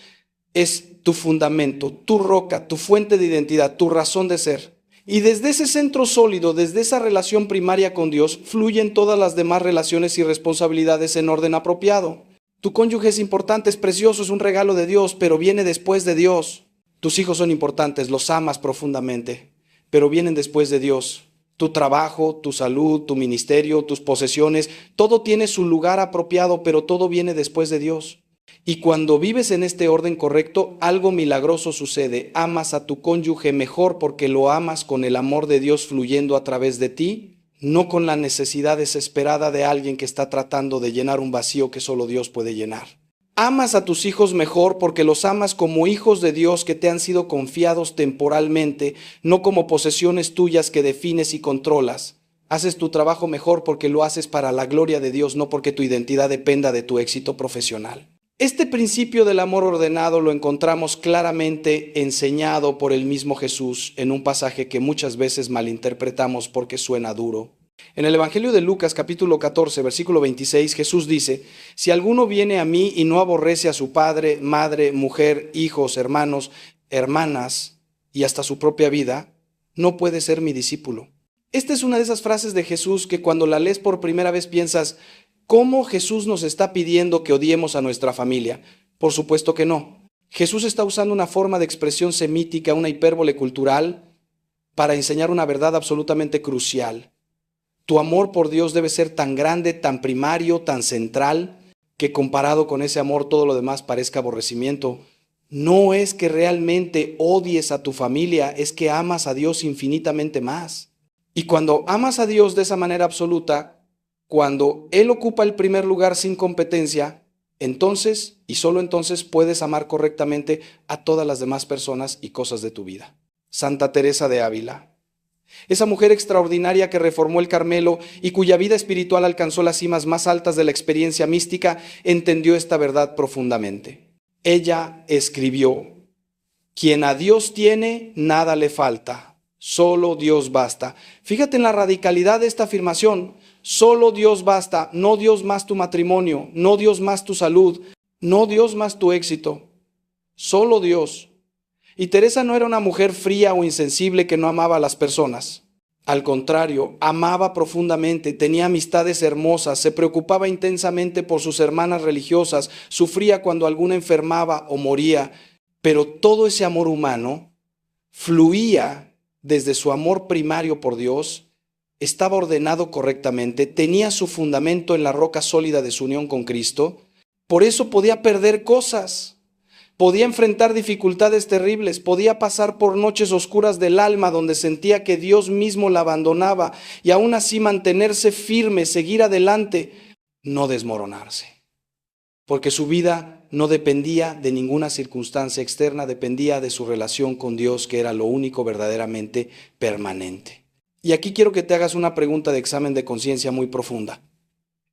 es tu fundamento, tu roca, tu fuente de identidad, tu razón de ser. Y desde ese centro sólido, desde esa relación primaria con Dios, fluyen todas las demás relaciones y responsabilidades en orden apropiado. Tu cónyuge es importante, es precioso, es un regalo de Dios, pero viene después de Dios. Tus hijos son importantes, los amas profundamente, pero vienen después de Dios. Tu trabajo, tu salud, tu ministerio, tus posesiones, todo tiene su lugar apropiado, pero todo viene después de Dios. Y cuando vives en este orden correcto, algo milagroso sucede. Amas a tu cónyuge mejor porque lo amas con el amor de Dios fluyendo a través de ti, no con la necesidad desesperada de alguien que está tratando de llenar un vacío que solo Dios puede llenar. Amas a tus hijos mejor porque los amas como hijos de Dios que te han sido confiados temporalmente, no como posesiones tuyas que defines y controlas. Haces tu trabajo mejor porque lo haces para la gloria de Dios, no porque tu identidad dependa de tu éxito profesional. Este principio del amor ordenado lo encontramos claramente enseñado por el mismo Jesús en un pasaje que muchas veces malinterpretamos porque suena duro. En el Evangelio de Lucas capítulo 14, versículo 26, Jesús dice: si alguno viene a mí y no aborrece a su padre, madre, mujer, hijos, hermanos, hermanas y hasta su propia vida, no puede ser mi discípulo. Esta es una de esas frases de Jesús que cuando la lees por primera vez piensas: ¿cómo Jesús nos está pidiendo que odiemos a nuestra familia? Por supuesto que no. Jesús está usando una forma de expresión semítica, una hipérbole cultural, para enseñar una verdad absolutamente crucial. Tu amor por Dios debe ser tan grande, tan primario, tan central, que comparado con ese amor todo lo demás parezca aborrecimiento. No es que realmente odies a tu familia, es que amas a Dios infinitamente más. Y cuando amas a Dios de esa manera absoluta, cuando Él ocupa el primer lugar sin competencia, entonces y solo entonces puedes amar correctamente a todas las demás personas y cosas de tu vida. Santa Teresa de Ávila. Esa mujer extraordinaria que reformó el Carmelo y cuya vida espiritual alcanzó las cimas más altas de la experiencia mística, entendió esta verdad profundamente. Ella escribió: quien a Dios tiene, nada le falta, solo Dios basta. Fíjate en la radicalidad de esta afirmación. Solo Dios basta, no Dios más tu matrimonio, no Dios más tu salud, no Dios más tu éxito. Solo Dios. Y Teresa no era una mujer fría o insensible que no amaba a las personas. Al contrario, amaba profundamente, tenía amistades hermosas, se preocupaba intensamente por sus hermanas religiosas, sufría cuando alguna enfermaba o moría, pero todo ese amor humano fluía desde su amor primario por Dios, estaba ordenado correctamente, tenía su fundamento en la roca sólida de su unión con Cristo, por eso podía perder cosas, podía enfrentar dificultades terribles, podía pasar por noches oscuras del alma donde sentía que Dios mismo la abandonaba y aún así mantenerse firme, seguir adelante, no desmoronarse. Porque su vida no dependía de ninguna circunstancia externa, dependía de su relación con Dios, que era lo único verdaderamente permanente. Y aquí quiero que te hagas una pregunta de examen de conciencia muy profunda.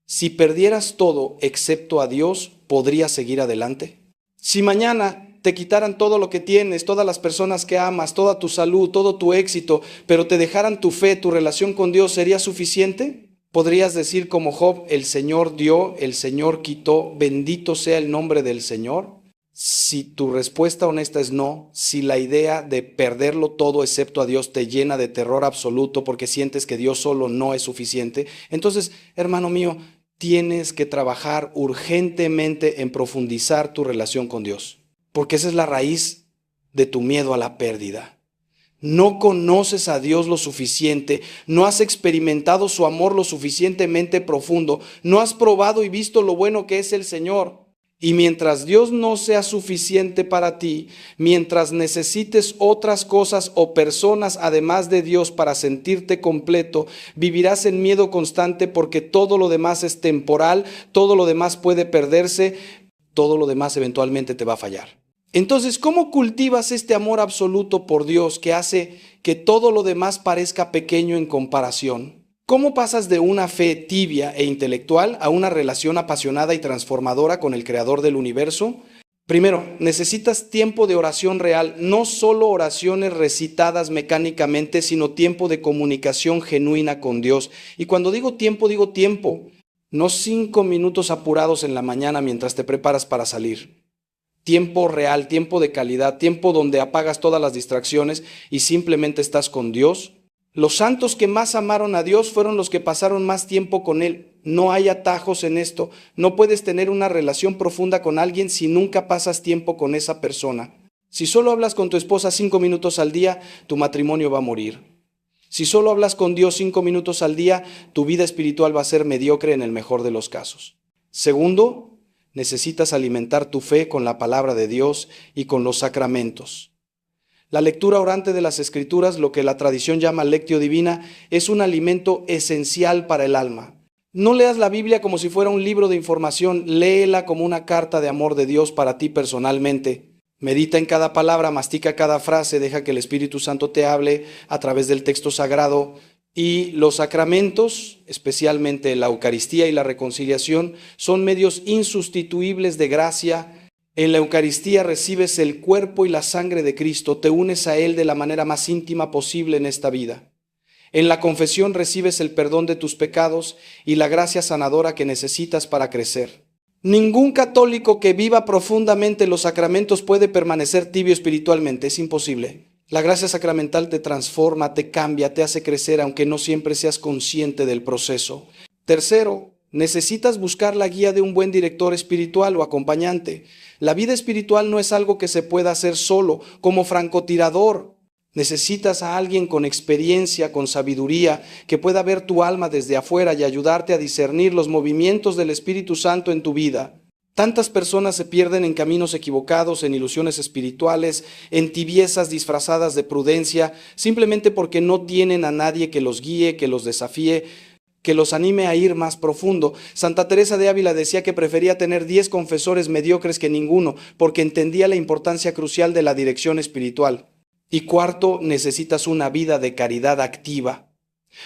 Si perdieras todo excepto a Dios, ¿podrías seguir adelante? Si mañana te quitaran todo lo que tienes, todas las personas que amas, toda tu salud, todo tu éxito, pero te dejaran tu fe, tu relación con Dios, ¿sería suficiente? ¿Podrías decir como Job, el Señor dio, el Señor quitó, bendito sea el nombre del Señor? Si tu respuesta honesta es no, si la idea de perderlo todo excepto a Dios te llena de terror absoluto porque sientes que Dios solo no es suficiente, entonces, hermano mío, tienes que trabajar urgentemente en profundizar tu relación con Dios, porque esa es la raíz de tu miedo a la pérdida. No conoces a Dios lo suficiente, no has experimentado su amor lo suficientemente profundo, no has probado y visto lo bueno que es el Señor. Y mientras Dios no sea suficiente para ti, mientras necesites otras cosas o personas además de Dios para sentirte completo, vivirás en miedo constante porque todo lo demás es temporal, todo lo demás puede perderse, todo lo demás eventualmente te va a fallar. Entonces, ¿cómo cultivas este amor absoluto por Dios que hace que todo lo demás parezca pequeño en comparación? ¿Cómo pasas de una fe tibia e intelectual a una relación apasionada y transformadora con el Creador del universo? Primero, necesitas tiempo de oración real, no solo oraciones recitadas mecánicamente, sino tiempo de comunicación genuina con Dios. Y cuando digo tiempo, no 5 minutos apurados en la mañana mientras te preparas para salir. Tiempo real, tiempo de calidad, tiempo donde apagas todas las distracciones y simplemente estás con Dios. Los santos que más amaron a Dios fueron los que pasaron más tiempo con Él. No hay atajos en esto. No puedes tener una relación profunda con alguien si nunca pasas tiempo con esa persona. Si solo hablas con tu esposa 5 minutos al día, tu matrimonio va a morir. Si solo hablas con Dios 5 minutos al día, tu vida espiritual va a ser mediocre en el mejor de los casos. Segundo, necesitas alimentar tu fe con la palabra de Dios y con los sacramentos. La lectura orante de las Escrituras, lo que la tradición llama lectio divina, es un alimento esencial para el alma. No leas la Biblia como si fuera un libro de información, léela como una carta de amor de Dios para ti personalmente. Medita en cada palabra, mastica cada frase, deja que el Espíritu Santo te hable a través del texto sagrado. Y los sacramentos, especialmente la Eucaristía y la reconciliación, son medios insustituibles de gracia. En la Eucaristía recibes el cuerpo y la sangre de Cristo, te unes a Él de la manera más íntima posible en esta vida. En la confesión recibes el perdón de tus pecados y la gracia sanadora que necesitas para crecer. Ningún católico que viva profundamente los sacramentos puede permanecer tibio espiritualmente, es imposible. La gracia sacramental te transforma, te cambia, te hace crecer, aunque no siempre seas consciente del proceso. Tercero, necesitas buscar la guía de un buen director espiritual o acompañante. La vida espiritual no es algo que se pueda hacer solo, como francotirador. Necesitas a alguien con experiencia, con sabiduría, que pueda ver tu alma desde afuera y ayudarte a discernir los movimientos del Espíritu Santo en tu vida. Tantas personas se pierden en caminos equivocados, en ilusiones espirituales, en tibiezas disfrazadas de prudencia, simplemente porque no tienen a nadie que los guíe, que los desafíe, que los anime a ir más profundo. Santa Teresa de Ávila decía que prefería tener 10 confesores mediocres que ninguno, porque entendía la importancia crucial de la dirección espiritual. Y cuarto, necesitas una vida de caridad activa.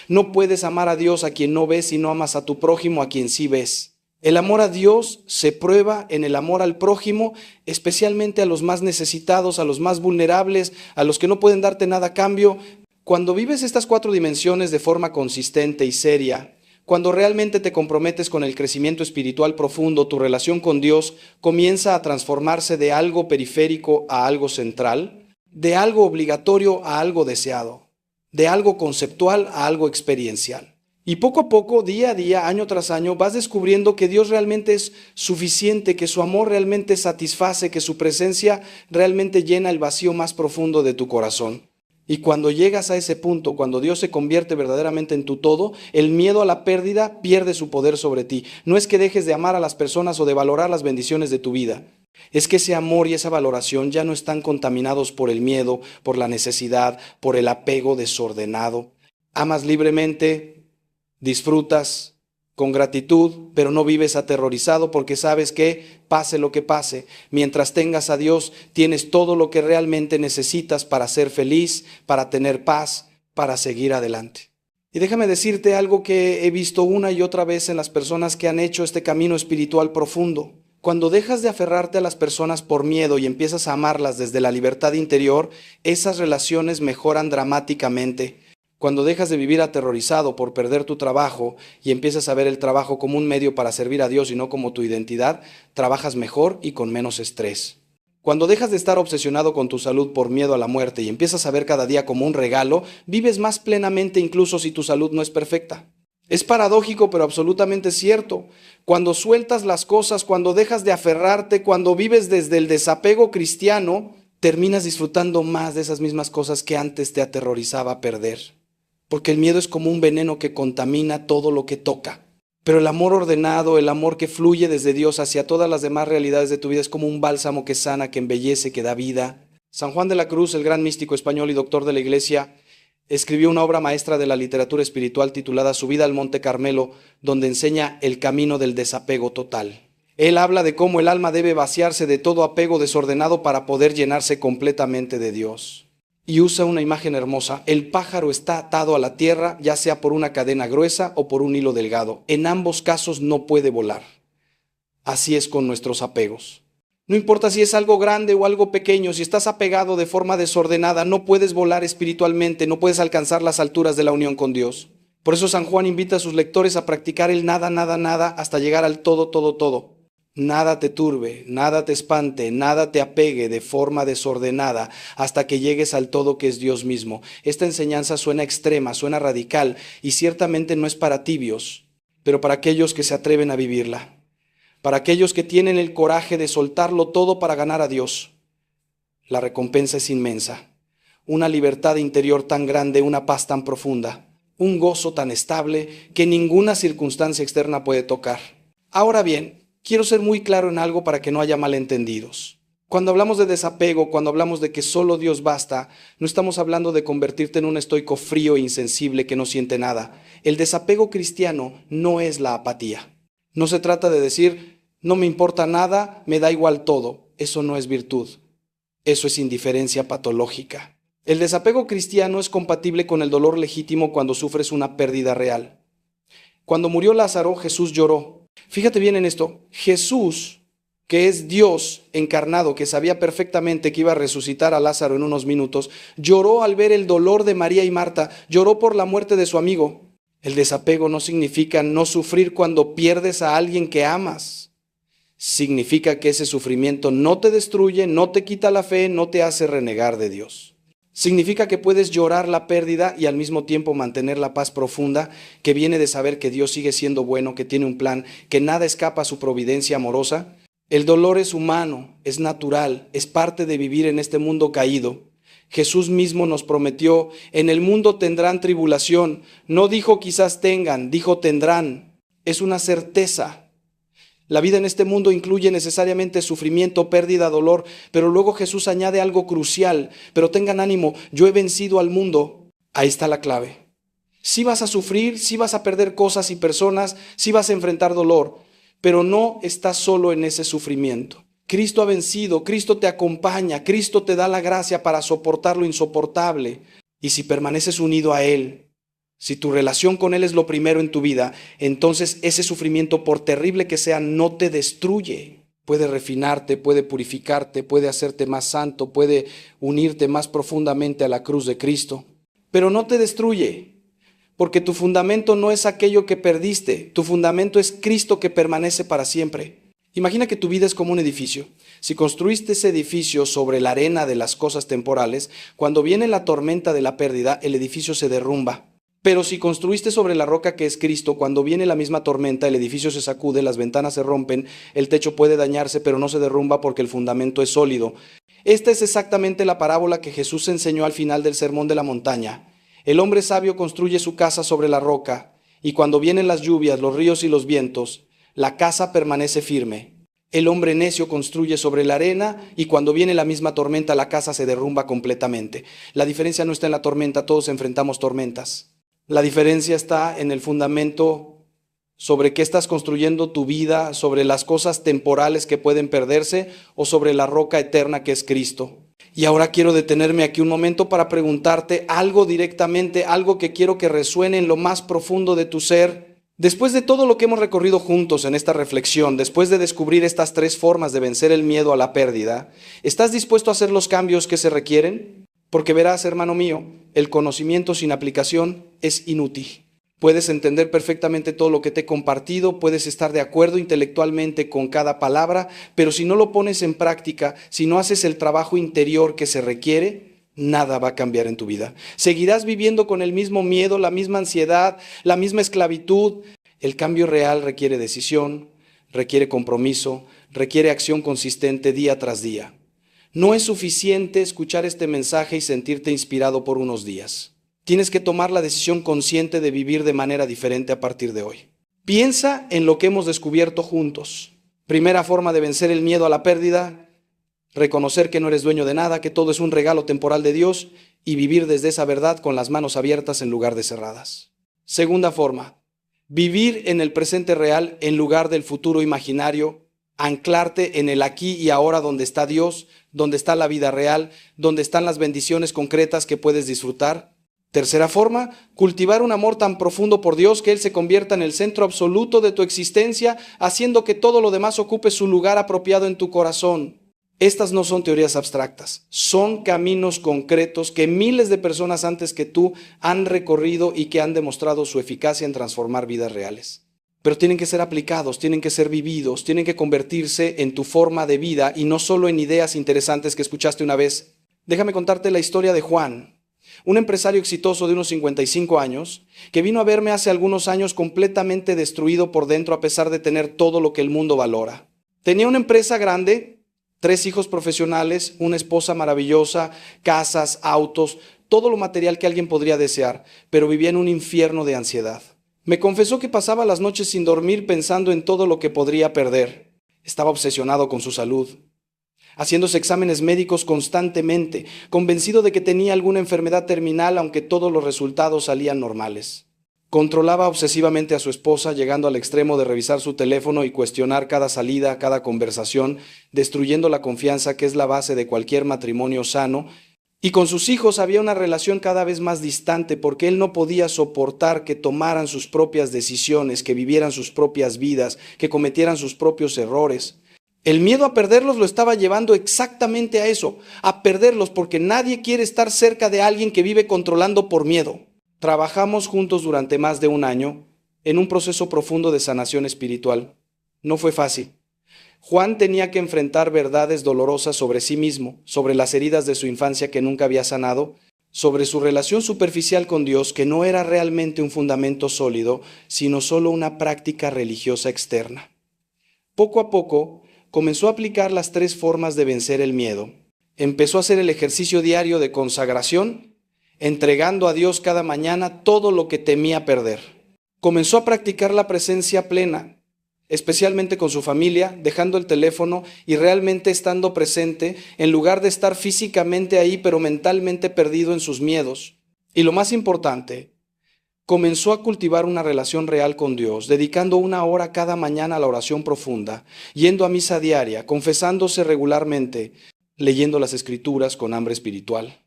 No puedes amar a Dios a quien no ves y no amas a tu prójimo a quien sí ves. El amor a Dios se prueba en el amor al prójimo, especialmente a los más necesitados, a los más vulnerables, a los que no pueden darte nada a cambio. Cuando vives estas 4 dimensiones de forma consistente y seria, cuando realmente te comprometes con el crecimiento espiritual profundo, tu relación con Dios comienza a transformarse de algo periférico a algo central, de algo obligatorio a algo deseado, de algo conceptual a algo experiencial. Y poco a poco, día a día, año tras año, vas descubriendo que Dios realmente es suficiente, que su amor realmente satisface, que su presencia realmente llena el vacío más profundo de tu corazón. Y cuando llegas a ese punto, cuando Dios se convierte verdaderamente en tu todo, el miedo a la pérdida pierde su poder sobre ti. No es que dejes de amar a las personas o de valorar las bendiciones de tu vida. Es que ese amor y esa valoración ya no están contaminados por el miedo, por la necesidad, por el apego desordenado. Amas libremente, disfrutas con gratitud, pero no vives aterrorizado porque sabes que, pase lo que pase, mientras tengas a Dios, tienes todo lo que realmente necesitas para ser feliz, para tener paz, para seguir adelante. Y déjame decirte algo que he visto una y otra vez en las personas que han hecho este camino espiritual profundo. Cuando dejas de aferrarte a las personas por miedo y empiezas a amarlas desde la libertad interior, esas relaciones mejoran dramáticamente. Cuando dejas de vivir aterrorizado por perder tu trabajo y empiezas a ver el trabajo como un medio para servir a Dios y no como tu identidad, trabajas mejor y con menos estrés. Cuando dejas de estar obsesionado con tu salud por miedo a la muerte y empiezas a ver cada día como un regalo, vives más plenamente incluso si tu salud no es perfecta. Es paradójico, pero absolutamente cierto. Cuando sueltas las cosas, cuando dejas de aferrarte, cuando vives desde el desapego cristiano, terminas disfrutando más de esas mismas cosas que antes te aterrorizaba perder. Porque el miedo es como un veneno que contamina todo lo que toca. Pero el amor ordenado, el amor que fluye desde Dios hacia todas las demás realidades de tu vida es como un bálsamo que sana, que embellece, que da vida. San Juan de la Cruz, el gran místico español y doctor de la Iglesia, escribió una obra maestra de la literatura espiritual titulada Subida al Monte Carmelo, donde enseña el camino del desapego total. Él habla de cómo el alma debe vaciarse de todo apego desordenado para poder llenarse completamente de Dios. Y usa una imagen hermosa. El pájaro está atado a la tierra, ya sea por una cadena gruesa o por un hilo delgado. En ambos casos no puede volar. Así es con nuestros apegos. No importa si es algo grande o algo pequeño, si estás apegado de forma desordenada, no puedes volar espiritualmente, no puedes alcanzar las alturas de la unión con Dios. Por eso San Juan invita a sus lectores a practicar el nada, nada, nada, hasta llegar al todo, todo, todo. Nada te turbe, nada te espante, nada te apegue de forma desordenada hasta que llegues al todo que es Dios mismo. Esta enseñanza suena extrema, suena radical y ciertamente no es para tibios, pero para aquellos que se atreven a vivirla. Para aquellos que tienen el coraje de soltarlo todo para ganar a Dios. La recompensa es inmensa. Una libertad interior tan grande, una paz tan profunda, un gozo tan estable que ninguna circunstancia externa puede tocar. Ahora bien, quiero ser muy claro en algo para que no haya malentendidos. Cuando hablamos de desapego, cuando hablamos de que solo Dios basta, no estamos hablando de convertirte en un estoico frío e insensible que no siente nada. El desapego cristiano no es la apatía. No se trata de decir, no me importa nada, me da igual todo. Eso no es virtud. Eso es indiferencia patológica. El desapego cristiano es compatible con el dolor legítimo cuando sufres una pérdida real. Cuando murió Lázaro, Jesús lloró. Fíjate bien en esto. Jesús, que es Dios encarnado, que sabía perfectamente que iba a resucitar a Lázaro en unos minutos, lloró al ver el dolor de María y Marta, lloró por la muerte de su amigo. El desapego no significa no sufrir cuando pierdes a alguien que amas. Significa que ese sufrimiento no te destruye, no te quita la fe, no te hace renegar de Dios. Significa que puedes llorar la pérdida y al mismo tiempo mantener la paz profunda que viene de saber que Dios sigue siendo bueno, que tiene un plan, que nada escapa a su providencia amorosa. El dolor es humano, es natural, es parte de vivir en este mundo caído. Jesús mismo nos prometió, en el mundo tendrán tribulación. No dijo quizás tengan, dijo tendrán. Es una certeza. La vida en este mundo incluye necesariamente sufrimiento, pérdida, dolor, pero luego Jesús añade algo crucial. Pero tengan ánimo, yo he vencido al mundo. Ahí está la clave. Sí vas a sufrir, sí vas a perder cosas y personas, sí vas a enfrentar dolor, pero no estás solo en ese sufrimiento. Cristo ha vencido, Cristo te acompaña, Cristo te da la gracia para soportar lo insoportable. Y si permaneces unido a Él, si tu relación con Él es lo primero en tu vida, entonces ese sufrimiento, por terrible que sea, no te destruye. Puede refinarte, puede purificarte, puede hacerte más santo, puede unirte más profundamente a la cruz de Cristo. Pero no te destruye, porque tu fundamento no es aquello que perdiste, tu fundamento es Cristo que permanece para siempre. Imagina que tu vida es como un edificio. Si construiste ese edificio sobre la arena de las cosas temporales, cuando viene la tormenta de la pérdida, el edificio se derrumba. Pero si construiste sobre la roca que es Cristo, cuando viene la misma tormenta, el edificio se sacude, las ventanas se rompen, el techo puede dañarse, pero no se derrumba porque el fundamento es sólido. Esta es exactamente la parábola que Jesús enseñó al final del Sermón de la Montaña. El hombre sabio construye su casa sobre la roca, y cuando vienen las lluvias, los ríos y los vientos, la casa permanece firme. El hombre necio construye sobre la arena y cuando viene la misma tormenta la casa se derrumba completamente. La diferencia no está en la tormenta, todos enfrentamos tormentas. La diferencia está en el fundamento sobre qué estás construyendo tu vida, sobre las cosas temporales que pueden perderse o sobre la roca eterna que es Cristo. Y ahora quiero detenerme aquí un momento para preguntarte algo directamente, algo que quiero que resuene en lo más profundo de tu ser. Después de todo lo que hemos recorrido juntos en esta reflexión, después de descubrir estas 3 formas de vencer el miedo a la pérdida, ¿estás dispuesto a hacer los cambios que se requieren? Porque verás, hermano mío, el conocimiento sin aplicación es inútil. Puedes entender perfectamente todo lo que te he compartido, puedes estar de acuerdo intelectualmente con cada palabra, pero si no lo pones en práctica, si no haces el trabajo interior que se requiere, nada va a cambiar en tu vida. Seguirás viviendo con el mismo miedo, la misma ansiedad, la misma esclavitud. El cambio real requiere decisión, requiere compromiso, requiere acción consistente día tras día. No es suficiente escuchar este mensaje y sentirte inspirado por unos días. Tienes que tomar la decisión consciente de vivir de manera diferente a partir de hoy. Piensa en lo que hemos descubierto juntos. Primera forma de vencer el miedo a la pérdida: reconocer que no eres dueño de nada, que todo es un regalo temporal de Dios y vivir desde esa verdad con las manos abiertas en lugar de cerradas. Segunda forma: vivir en el presente real en lugar del futuro imaginario. Anclarte en el aquí y ahora donde está Dios, donde está la vida real, donde están las bendiciones concretas que puedes disfrutar. Tercera forma: cultivar un amor tan profundo por Dios que Él se convierta en el centro absoluto de tu existencia, haciendo que todo lo demás ocupe su lugar apropiado en tu corazón. Estas no son teorías abstractas, son caminos concretos que miles de personas antes que tú han recorrido y que han demostrado su eficacia en transformar vidas reales. Pero tienen que ser aplicados, tienen que ser vividos, tienen que convertirse en tu forma de vida y no solo en ideas interesantes que escuchaste una vez. Déjame contarte la historia de Juan, un empresario exitoso de unos 55 años, que vino a verme hace algunos años completamente destruido por dentro a pesar de tener todo lo que el mundo valora. Tenía una empresa grande, 3 hijos profesionales, una esposa maravillosa, casas, autos, todo lo material que alguien podría desear, pero vivía en un infierno de ansiedad. Me confesó que pasaba las noches sin dormir pensando en todo lo que podría perder. Estaba obsesionado con su salud, haciéndose exámenes médicos constantemente, convencido de que tenía alguna enfermedad terminal aunque todos los resultados salían normales. Controlaba obsesivamente a su esposa, llegando al extremo de revisar su teléfono y cuestionar cada salida, cada conversación, destruyendo la confianza que es la base de cualquier matrimonio sano. Y con sus hijos había una relación cada vez más distante porque él no podía soportar que tomaran sus propias decisiones, que vivieran sus propias vidas, que cometieran sus propios errores. El miedo a perderlos lo estaba llevando exactamente a eso, a perderlos, porque nadie quiere estar cerca de alguien que vive controlando por miedo. Trabajamos juntos durante más de un año en un proceso profundo de sanación espiritual. No fue fácil. Juan tenía que enfrentar verdades dolorosas sobre sí mismo, sobre las heridas de su infancia que nunca había sanado, sobre su relación superficial con Dios que no era realmente un fundamento sólido, sino solo una práctica religiosa externa. Poco a poco, comenzó a aplicar las 3 formas de vencer el miedo. Empezó a hacer el ejercicio diario de consagración, entregando a Dios cada mañana todo lo que temía perder. Comenzó a practicar la presencia plena, especialmente con su familia, dejando el teléfono y realmente estando presente, en lugar de estar físicamente ahí, pero mentalmente perdido en sus miedos. Y lo más importante, comenzó a cultivar una relación real con Dios, dedicando 1 hora cada mañana a la oración profunda, yendo a misa diaria, confesándose regularmente, leyendo las Escrituras con hambre espiritual.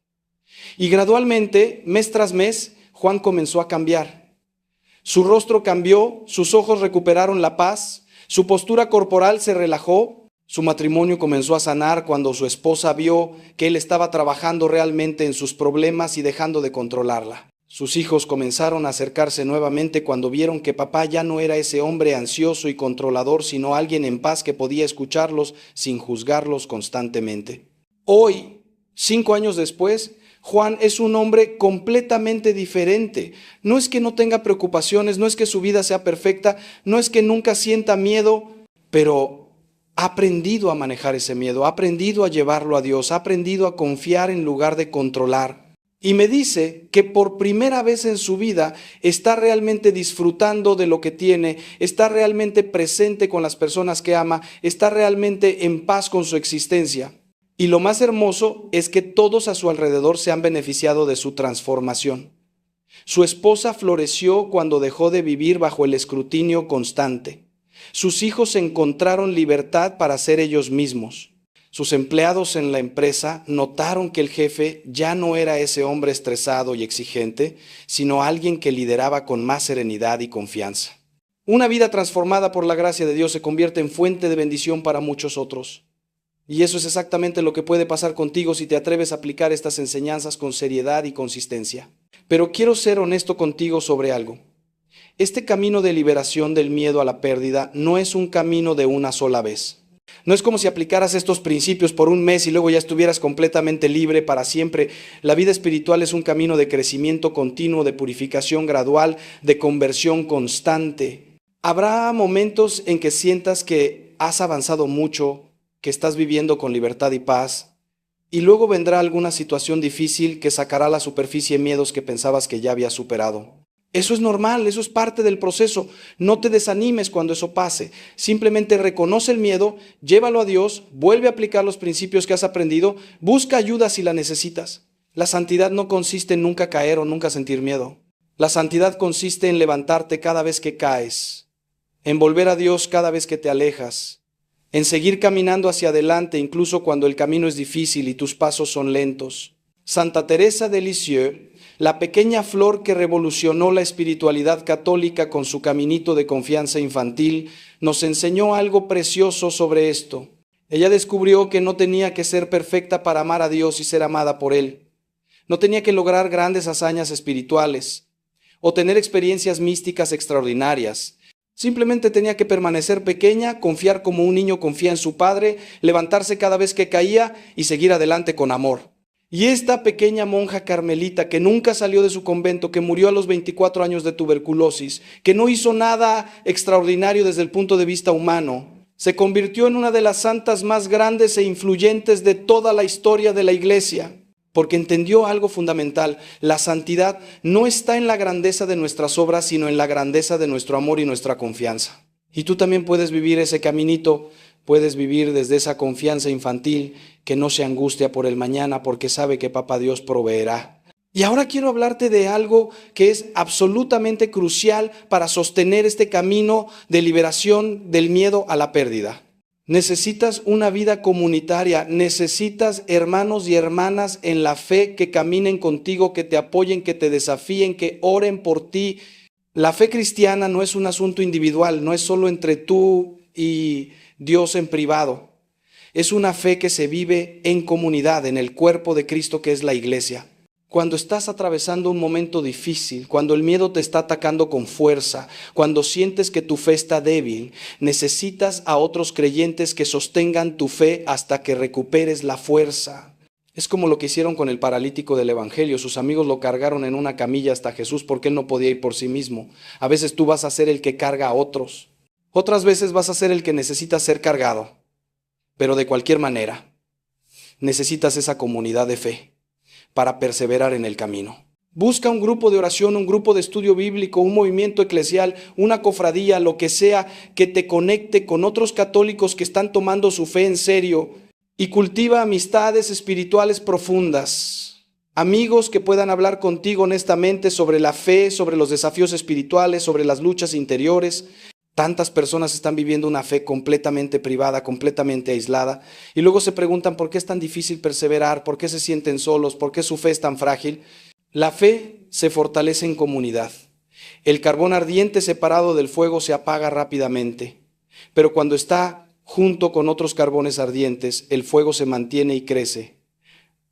Y gradualmente, mes tras mes, Juan comenzó a cambiar. Su rostro cambió, sus ojos recuperaron la paz, su postura corporal se relajó, su matrimonio comenzó a sanar cuando su esposa vio que él estaba trabajando realmente en sus problemas y dejando de controlarla. Sus hijos comenzaron a acercarse nuevamente cuando vieron que papá ya no era ese hombre ansioso y controlador, sino alguien en paz que podía escucharlos sin juzgarlos constantemente. Hoy, 5 años después, Juan es un hombre completamente diferente. No es que no tenga preocupaciones, no es que su vida sea perfecta, no es que nunca sienta miedo, pero ha aprendido a manejar ese miedo, ha aprendido a llevarlo a Dios, ha aprendido a confiar en lugar de controlar. Y me dice que por primera vez en su vida está realmente disfrutando de lo que tiene, está realmente presente con las personas que ama, está realmente en paz con su existencia. Y lo más hermoso es que todos a su alrededor se han beneficiado de su transformación. Su esposa floreció cuando dejó de vivir bajo el escrutinio constante. Sus hijos encontraron libertad para ser ellos mismos. Sus empleados en la empresa notaron que el jefe ya no era ese hombre estresado y exigente, sino alguien que lideraba con más serenidad y confianza. Una vida transformada por la gracia de Dios se convierte en fuente de bendición para muchos otros. Y eso es exactamente lo que puede pasar contigo si te atreves a aplicar estas enseñanzas con seriedad y consistencia. Pero quiero ser honesto contigo sobre algo. Este camino de liberación del miedo a la pérdida no es un camino de una sola vez. No es como si aplicaras estos principios por un mes y luego ya estuvieras completamente libre para siempre. La vida espiritual es un camino de crecimiento continuo, de purificación gradual, de conversión constante. Habrá momentos en que sientas que has avanzado mucho, que estás viviendo con libertad y paz, y luego vendrá alguna situación difícil que sacará a la superficie miedos que pensabas que ya habías superado. Eso es normal, eso es parte del proceso. No te desanimes cuando eso pase. Simplemente reconoce el miedo, llévalo a Dios, vuelve a aplicar los principios que has aprendido, busca ayuda si la necesitas. La santidad no consiste en nunca caer o nunca sentir miedo. La santidad consiste en levantarte cada vez que caes, en volver a Dios cada vez que te alejas, en seguir caminando hacia adelante incluso cuando el camino es difícil y tus pasos son lentos. Santa Teresa de Lisieux, la pequeña flor que revolucionó la espiritualidad católica con su caminito de confianza infantil, nos enseñó algo precioso sobre esto. Ella descubrió que no tenía que ser perfecta para amar a Dios y ser amada por Él. No tenía que lograr grandes hazañas espirituales o tener experiencias místicas extraordinarias. Simplemente tenía que permanecer pequeña, confiar como un niño confía en su padre, levantarse cada vez que caía y seguir adelante con amor. Y esta pequeña monja carmelita que nunca salió de su convento, que murió a los 24 años de tuberculosis, que no hizo nada extraordinario desde el punto de vista humano, se convirtió en una de las santas más grandes e influyentes de toda la historia de la Iglesia, porque entendió algo fundamental. La santidad no está en la grandeza de nuestras obras, sino en la grandeza de nuestro amor y nuestra confianza. Y tú también puedes vivir ese caminito, puedes vivir desde esa confianza infantil que no se angustia por el mañana porque sabe que Papá Dios proveerá. Y ahora quiero hablarte de algo que es absolutamente crucial para sostener este camino de liberación del miedo a la pérdida. Necesitas una vida comunitaria, necesitas hermanos y hermanas en la fe que caminen contigo, que te apoyen, que te desafíen, que oren por ti. La fe cristiana no es un asunto individual, no es solo entre tú y Dios en privado. Es una fe que se vive en comunidad, en el cuerpo de Cristo que es la iglesia. Cuando estás atravesando un momento difícil, cuando el miedo te está atacando con fuerza, cuando sientes que tu fe está débil, necesitas a otros creyentes que sostengan tu fe hasta que recuperes la fuerza. Es como lo que hicieron con el paralítico del Evangelio. Sus amigos lo cargaron en una camilla hasta Jesús porque él no podía ir por sí mismo. A veces tú vas a ser el que carga a otros. Otras veces vas a ser el que necesita ser cargado. Pero de cualquier manera, necesitas esa comunidad de fe para perseverar en el camino. Busca un grupo de oración, un grupo de estudio bíblico, un movimiento eclesial, una cofradía, lo que sea, que te conecte con otros católicos que están tomando su fe en serio y cultiva amistades espirituales profundas. Amigos que puedan hablar contigo honestamente sobre la fe, sobre los desafíos espirituales, sobre las luchas interiores. Tantas personas están viviendo una fe completamente privada, completamente aislada, y luego se preguntan por qué es tan difícil perseverar, por qué se sienten solos, por qué su fe es tan frágil. La fe se fortalece en comunidad. El carbón ardiente separado del fuego se apaga rápidamente, pero cuando está junto con otros carbones ardientes, el fuego se mantiene y crece.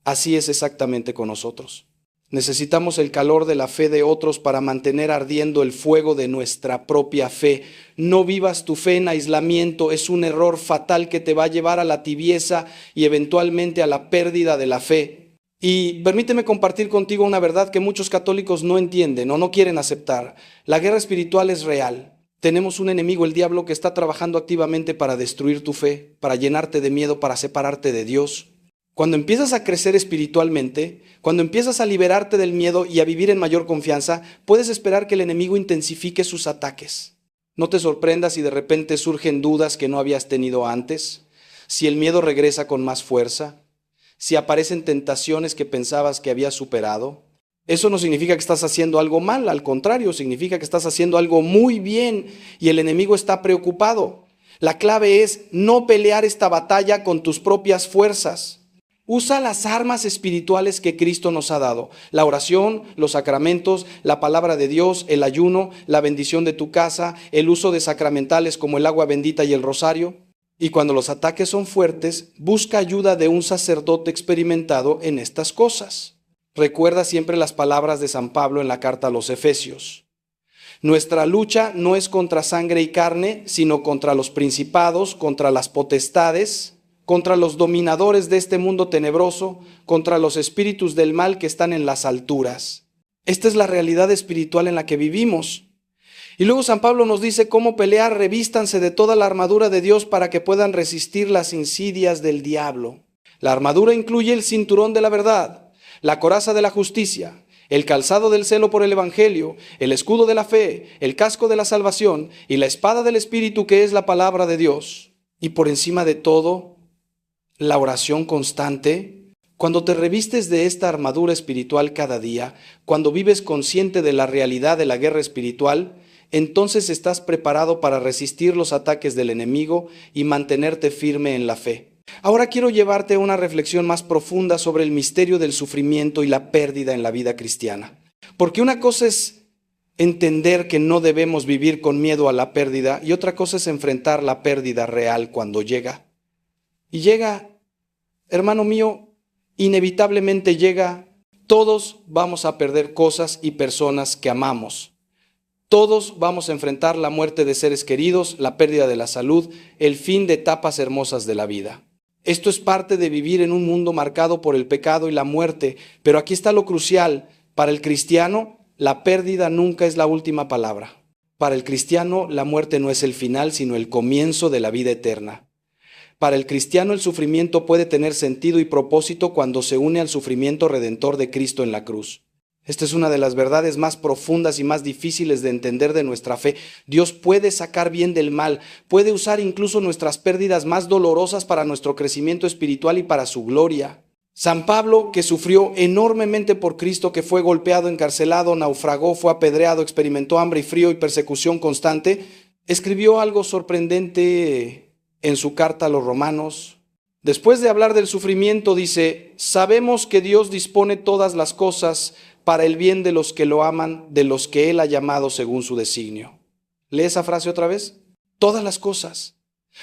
Así es exactamente con nosotros. Necesitamos el calor de la fe de otros para mantener ardiendo el fuego de nuestra propia fe. No vivas tu fe en aislamiento, es un error fatal que te va a llevar a la tibieza y eventualmente a la pérdida de la fe. Y permíteme compartir contigo una verdad que muchos católicos no entienden o no quieren aceptar. La guerra espiritual es real. Tenemos un enemigo, el diablo, que está trabajando activamente para destruir tu fe, para llenarte de miedo, para separarte de Dios. Cuando empiezas a crecer espiritualmente, cuando empiezas a liberarte del miedo y a vivir en mayor confianza, puedes esperar que el enemigo intensifique sus ataques. No te sorprendas si de repente surgen dudas que no habías tenido antes, si el miedo regresa con más fuerza, si aparecen tentaciones que pensabas que habías superado. Eso no significa que estás haciendo algo mal, al contrario, significa que estás haciendo algo muy bien y el enemigo está preocupado. La clave es no pelear esta batalla con tus propias fuerzas. Usa las armas espirituales que Cristo nos ha dado: la oración, los sacramentos, la palabra de Dios, el ayuno, la bendición de tu casa, el uso de sacramentales como el agua bendita y el rosario. Y cuando los ataques son fuertes, busca ayuda de un sacerdote experimentado en estas cosas. Recuerda siempre las palabras de San Pablo en la carta a los Efesios. Nuestra lucha no es contra sangre y carne, sino contra los principados, contra las potestades, contra los dominadores de este mundo tenebroso, contra los espíritus del mal que están en las alturas. Esta es la realidad espiritual en la que vivimos. Y luego San Pablo nos dice cómo pelear: revístanse de toda la armadura de Dios para que puedan resistir las insidias del diablo. La armadura incluye el cinturón de la verdad, la coraza de la justicia, el calzado del celo por el evangelio, el escudo de la fe, el casco de la salvación y la espada del Espíritu, que es la palabra de Dios. Y por encima de todo, la oración constante. Cuando te revistes de esta armadura espiritual cada día, cuando vives consciente de la realidad de la guerra espiritual, entonces estás preparado para resistir los ataques del enemigo y mantenerte firme en la fe. Ahora quiero llevarte a una reflexión más profunda sobre el misterio del sufrimiento y la pérdida en la vida cristiana. Porque una cosa es entender que no debemos vivir con miedo a la pérdida y otra cosa es enfrentar la pérdida real cuando llega. Y llega, hermano mío, inevitablemente llega. Todos vamos a perder cosas y personas que amamos. Todos vamos a enfrentar la muerte de seres queridos, la pérdida de la salud, el fin de etapas hermosas de la vida. Esto es parte de vivir en un mundo marcado por el pecado y la muerte, pero aquí está lo crucial. Para el cristiano, la pérdida nunca es la última palabra. Para el cristiano, la muerte no es el final, sino el comienzo de la vida eterna. Para el cristiano, el sufrimiento puede tener sentido y propósito cuando se une al sufrimiento redentor de Cristo en la cruz. Esta es una de las verdades más profundas y más difíciles de entender de nuestra fe. Dios puede sacar bien del mal, puede usar incluso nuestras pérdidas más dolorosas para nuestro crecimiento espiritual y para su gloria. San Pablo, que sufrió enormemente por Cristo, que fue golpeado, encarcelado, naufragó, fue apedreado, experimentó hambre y frío y persecución constante, escribió algo sorprendente en su carta a los Romanos. Después de hablar del sufrimiento, dice: sabemos que Dios dispone todas las cosas para el bien de los que lo aman, de los que Él ha llamado según su designio. Lee esa frase otra vez. Todas las cosas.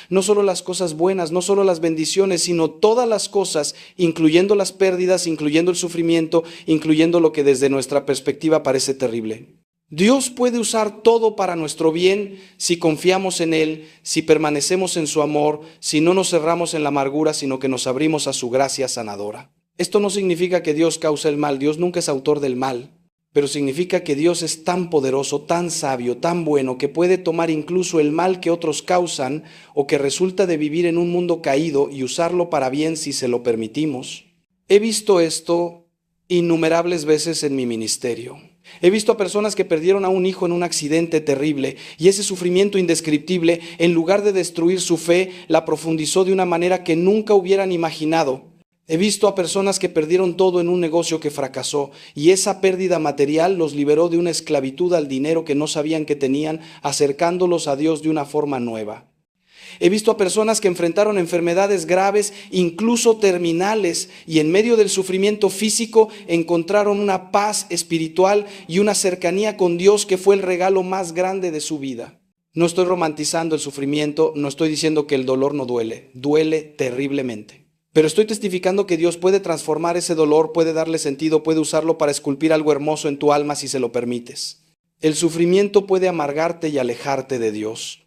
No solo las cosas buenas, no solo las bendiciones, sino todas las cosas, incluyendo las pérdidas, incluyendo el sufrimiento, incluyendo lo que desde nuestra perspectiva parece terrible. Dios puede usar todo para nuestro bien si confiamos en Él, si permanecemos en su amor, si no nos cerramos en la amargura, sino que nos abrimos a su gracia sanadora. Esto no significa que Dios causa el mal, Dios nunca es autor del mal, pero significa que Dios es tan poderoso, tan sabio, tan bueno, que puede tomar incluso el mal que otros causan o que resulta de vivir en un mundo caído y usarlo para bien si se lo permitimos. He visto esto innumerables veces en mi ministerio. He visto a personas que perdieron a un hijo en un accidente terrible y ese sufrimiento indescriptible, en lugar de destruir su fe, la profundizó de una manera que nunca hubieran imaginado. He visto a personas que perdieron todo en un negocio que fracasó y esa pérdida material los liberó de una esclavitud al dinero que no sabían que tenían, acercándolos a Dios de una forma nueva. He visto a personas que enfrentaron enfermedades graves, incluso terminales, y en medio del sufrimiento físico encontraron una paz espiritual y una cercanía con Dios que fue el regalo más grande de su vida. No estoy romantizando el sufrimiento, no estoy diciendo que el dolor no duele, duele terriblemente. Pero estoy testificando que Dios puede transformar ese dolor, puede darle sentido, puede usarlo para esculpir algo hermoso en tu alma si se lo permites. El sufrimiento puede amargarte y alejarte de Dios,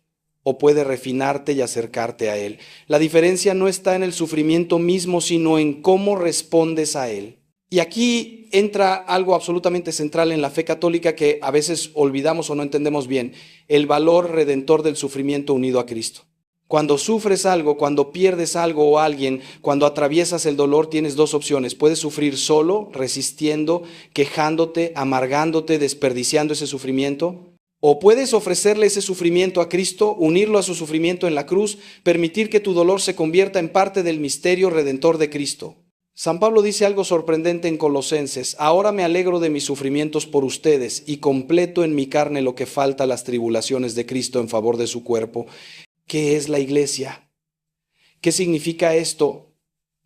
o puede refinarte y acercarte a Él. La diferencia no está en el sufrimiento mismo, sino en cómo respondes a Él. Y aquí entra algo absolutamente central en la fe católica que a veces olvidamos o no entendemos bien, el valor redentor del sufrimiento unido a Cristo. Cuando sufres algo, cuando pierdes algo o alguien, cuando atraviesas el dolor, tienes dos opciones. Puedes sufrir solo, resistiendo, quejándote, amargándote, desperdiciando ese sufrimiento. O puedes ofrecerle ese sufrimiento a Cristo, unirlo a su sufrimiento en la cruz, permitir que tu dolor se convierta en parte del misterio redentor de Cristo. San Pablo dice algo sorprendente en Colosenses: ahora me alegro de mis sufrimientos por ustedes y completo en mi carne lo que falta a las tribulaciones de Cristo en favor de su cuerpo. ¿Qué es la iglesia? ¿Qué significa esto?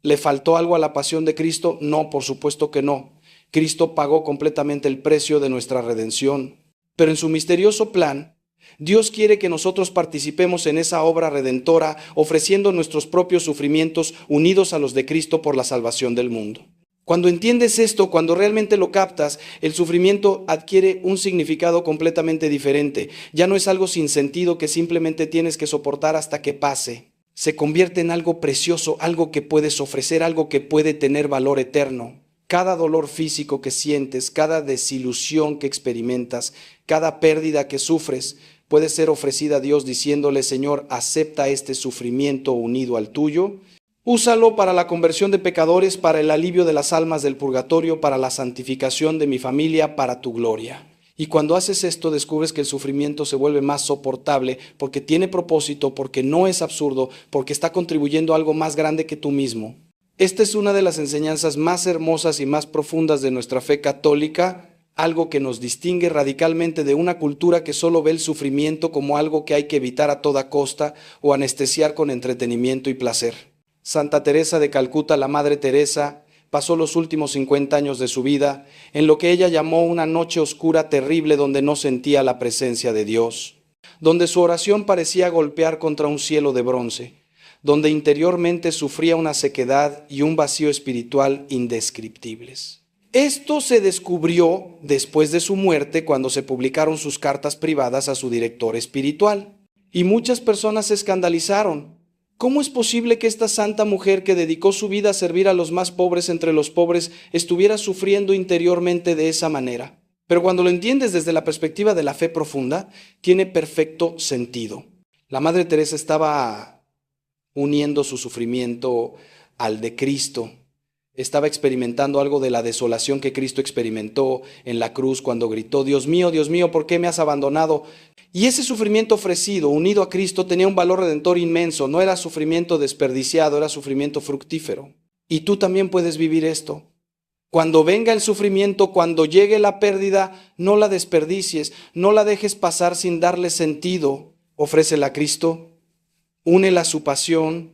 ¿Le faltó algo a la pasión de Cristo? No, por supuesto que no. Cristo pagó completamente el precio de nuestra redención. Pero en su misterioso plan, Dios quiere que nosotros participemos en esa obra redentora, ofreciendo nuestros propios sufrimientos unidos a los de Cristo por la salvación del mundo. Cuando entiendes esto, cuando realmente lo captas, el sufrimiento adquiere un significado completamente diferente. Ya no es algo sin sentido que simplemente tienes que soportar hasta que pase. Se convierte en algo precioso, algo que puedes ofrecer, algo que puede tener valor eterno. Cada dolor físico que sientes, cada desilusión que experimentas, cada pérdida que sufres, puede ser ofrecida a Dios diciéndole: Señor, acepta este sufrimiento unido al tuyo. Úsalo para la conversión de pecadores, para el alivio de las almas del purgatorio, para la santificación de mi familia, para tu gloria. Y cuando haces esto, descubres que el sufrimiento se vuelve más soportable porque tiene propósito, porque no es absurdo, porque está contribuyendo a algo más grande que tú mismo. Esta es una de las enseñanzas más hermosas y más profundas de nuestra fe católica, algo que nos distingue radicalmente de una cultura que solo ve el sufrimiento como algo que hay que evitar a toda costa o anestesiar con entretenimiento y placer. Santa Teresa de Calcuta, la Madre Teresa, pasó los últimos 50 años de su vida en lo que ella llamó una noche oscura terrible donde no sentía la presencia de Dios, donde su oración parecía golpear contra un cielo de bronce, donde interiormente sufría una sequedad y un vacío espiritual indescriptibles. Esto se descubrió después de su muerte, cuando se publicaron sus cartas privadas a su director espiritual, y muchas personas se escandalizaron. ¿Cómo es posible que esta santa mujer, que dedicó su vida a servir a los más pobres entre los pobres, estuviera sufriendo interiormente de esa manera? Pero cuando lo entiendes desde la perspectiva de la fe profunda, tiene perfecto sentido. La Madre Teresa estaba uniendo su sufrimiento al de Cristo. Estaba experimentando algo de la desolación que Cristo experimentó en la cruz cuando gritó: Dios mío, ¿por qué me has abandonado? Y ese sufrimiento ofrecido, unido a Cristo, tenía un valor redentor inmenso. No era sufrimiento desperdiciado, era sufrimiento fructífero. Y tú también puedes vivir esto. Cuando venga el sufrimiento, cuando llegue la pérdida, no la desperdicies, no la dejes pasar sin darle sentido. Ofrécela a Cristo, únela a su pasión,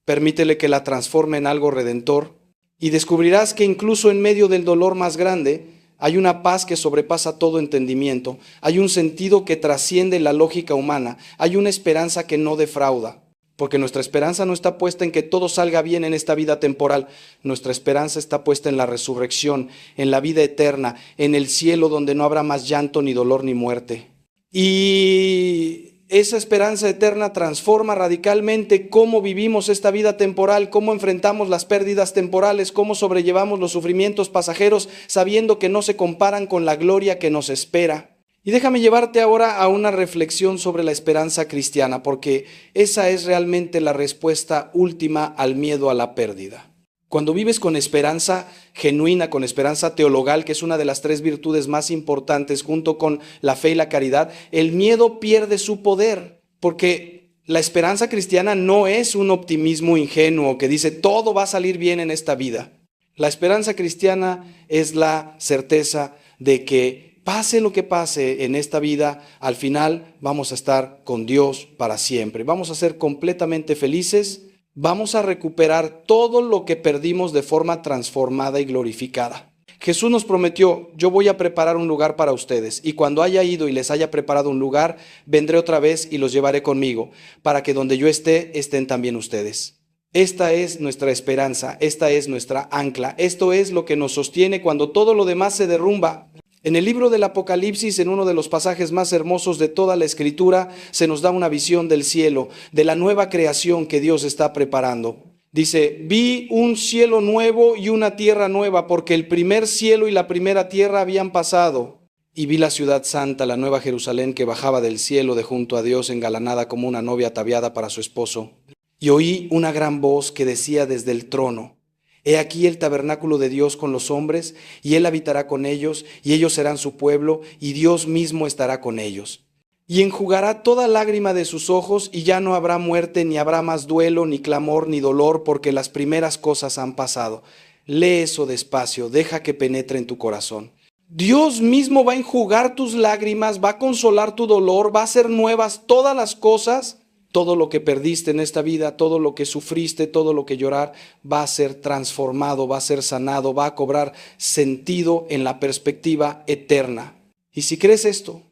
permítele que la transforme en algo redentor, y descubrirás que incluso en medio del dolor más grande, hay una paz que sobrepasa todo entendimiento, hay un sentido que trasciende la lógica humana, hay una esperanza que no defrauda, porque nuestra esperanza no está puesta en que todo salga bien en esta vida temporal, nuestra esperanza está puesta en la resurrección, en la vida eterna, en el cielo donde no habrá más llanto, ni dolor, ni muerte. Y esa esperanza eterna transforma radicalmente cómo vivimos esta vida temporal, cómo enfrentamos las pérdidas temporales, cómo sobrellevamos los sufrimientos pasajeros, sabiendo que no se comparan con la gloria que nos espera. Y déjame llevarte ahora a una reflexión sobre la esperanza cristiana, porque esa es realmente la respuesta última al miedo a la pérdida. Cuando vives con esperanza genuina, con esperanza teologal, que es una de las 3 virtudes más importantes junto con la fe y la caridad, el miedo pierde su poder, porque la esperanza cristiana no es un optimismo ingenuo que dice todo va a salir bien en esta vida. La esperanza cristiana es la certeza de que pase lo que pase en esta vida, al final vamos a estar con Dios para siempre. Vamos a ser completamente felices. Vamos a recuperar todo lo que perdimos de forma transformada y glorificada. Jesús nos prometió: yo voy a preparar un lugar para ustedes, y cuando haya ido y les haya preparado un lugar, vendré otra vez y los llevaré conmigo, para que donde yo esté, estén también ustedes. Esta es nuestra esperanza, esta es nuestra ancla, esto es lo que nos sostiene cuando todo lo demás se derrumba. En el libro del Apocalipsis, en uno de los pasajes más hermosos de toda la Escritura, se nos da una visión del cielo, de la nueva creación que Dios está preparando. Dice, vi un cielo nuevo y una tierra nueva, porque el primer cielo y la primera tierra habían pasado. Y vi la ciudad santa, la nueva Jerusalén, que bajaba del cielo de junto a Dios, engalanada como una novia ataviada para su esposo. Y oí una gran voz que decía desde el trono, he aquí el tabernáculo de Dios con los hombres, y Él habitará con ellos, y ellos serán su pueblo, y Dios mismo estará con ellos. Y enjugará toda lágrima de sus ojos, y ya no habrá muerte, ni habrá más duelo, ni clamor, ni dolor, porque las primeras cosas han pasado. Lee eso despacio, deja que penetre en tu corazón. Dios mismo va a enjugar tus lágrimas, va a consolar tu dolor, va a hacer nuevas todas las cosas. Todo lo que perdiste en esta vida, todo lo que sufriste, todo lo que llorar, va a ser transformado, va a ser sanado, va a cobrar sentido en la perspectiva eterna. Y si crees esto,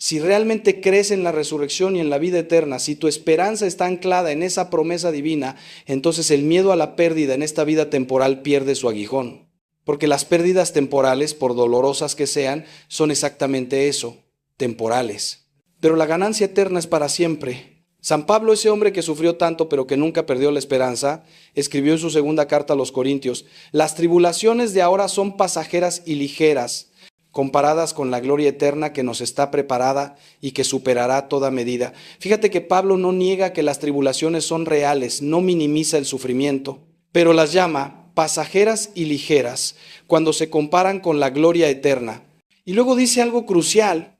si realmente crees en la resurrección y en la vida eterna, si tu esperanza está anclada en esa promesa divina, entonces el miedo a la pérdida en esta vida temporal pierde su aguijón. Porque las pérdidas temporales, por dolorosas que sean, son exactamente eso, temporales. Pero la ganancia eterna es para siempre. San Pablo, ese hombre que sufrió tanto pero que nunca perdió la esperanza, escribió en su segunda carta a los Corintios, las tribulaciones de ahora son pasajeras y ligeras, comparadas con la gloria eterna que nos está preparada y que superará toda medida. Fíjate que Pablo no niega que las tribulaciones son reales, no minimiza el sufrimiento, pero las llama pasajeras y ligeras cuando se comparan con la gloria eterna. Y luego dice algo crucial,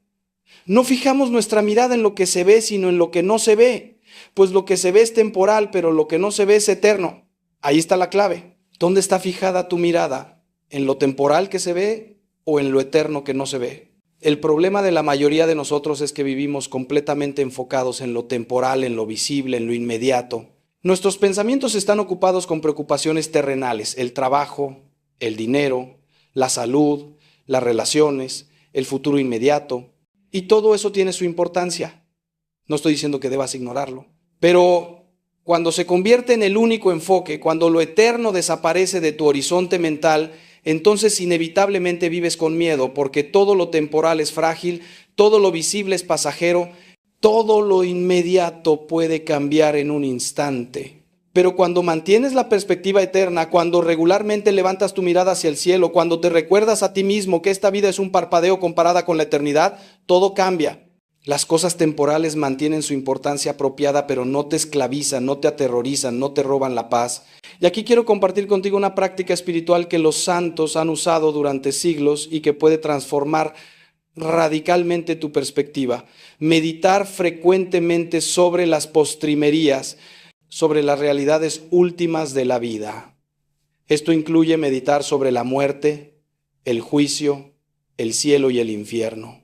no fijamos nuestra mirada en lo que se ve, sino en lo que no se ve, pues lo que se ve es temporal, pero lo que no se ve es eterno. Ahí está la clave. ¿Dónde está fijada tu mirada? ¿En lo temporal que se ve o en lo eterno que no se ve? El problema de la mayoría de nosotros es que vivimos completamente enfocados en lo temporal, en lo visible, en lo inmediato. Nuestros pensamientos están ocupados con preocupaciones terrenales, el trabajo, el dinero, la salud, las relaciones, el futuro inmediato. Y todo eso tiene su importancia. No estoy diciendo que debas ignorarlo. Pero cuando se convierte en el único enfoque, cuando lo eterno desaparece de tu horizonte mental, entonces inevitablemente vives con miedo, porque todo lo temporal es frágil, todo lo visible es pasajero, todo lo inmediato puede cambiar en un instante. Pero cuando mantienes la perspectiva eterna, cuando regularmente levantas tu mirada hacia el cielo, cuando te recuerdas a ti mismo que esta vida es un parpadeo comparada con la eternidad, todo cambia. Las cosas temporales mantienen su importancia apropiada, pero no te esclavizan, no te aterrorizan, no te roban la paz. Y aquí quiero compartir contigo una práctica espiritual que los santos han usado durante siglos y que puede transformar radicalmente tu perspectiva. Meditar frecuentemente sobre las postrimerías, sobre las realidades últimas de la vida. Esto incluye meditar sobre la muerte, el juicio, el cielo y el infierno.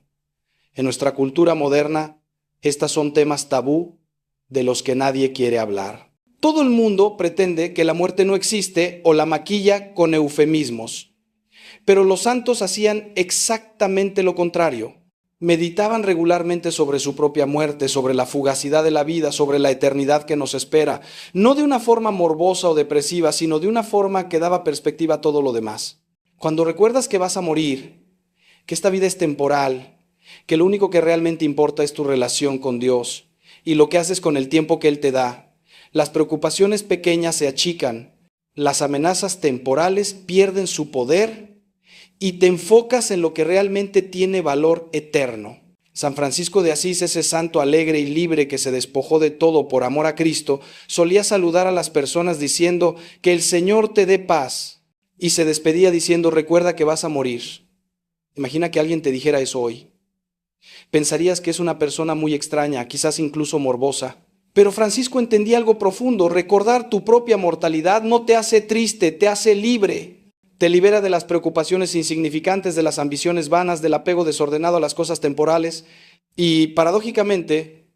En nuestra cultura moderna, estas son temas tabú de los que nadie quiere hablar. Todo el mundo pretende que la muerte no existe o la maquilla con eufemismos. Pero los santos hacían exactamente lo contrario. Meditaban regularmente sobre su propia muerte, sobre la fugacidad de la vida, sobre la eternidad que nos espera, no de una forma morbosa o depresiva, sino de una forma que daba perspectiva a todo lo demás. Cuando recuerdas que vas a morir, que esta vida es temporal, que lo único que realmente importa es tu relación con Dios y lo que haces con el tiempo que Él te da, las preocupaciones pequeñas se achican, las amenazas temporales pierden su poder y te enfocas en lo que realmente tiene valor eterno. San Francisco de Asís, ese santo alegre y libre que se despojó de todo por amor a Cristo, solía saludar a las personas diciendo que el Señor te dé paz y se despedía diciendo recuerda que vas a morir. Imagina que alguien te dijera eso hoy. Pensarías que es una persona muy extraña, quizás incluso morbosa. Pero Francisco entendía algo profundo, recordar tu propia mortalidad no te hace triste, te hace libre. Te libera de las preocupaciones insignificantes, de las ambiciones vanas, del apego desordenado a las cosas temporales. Y paradójicamente,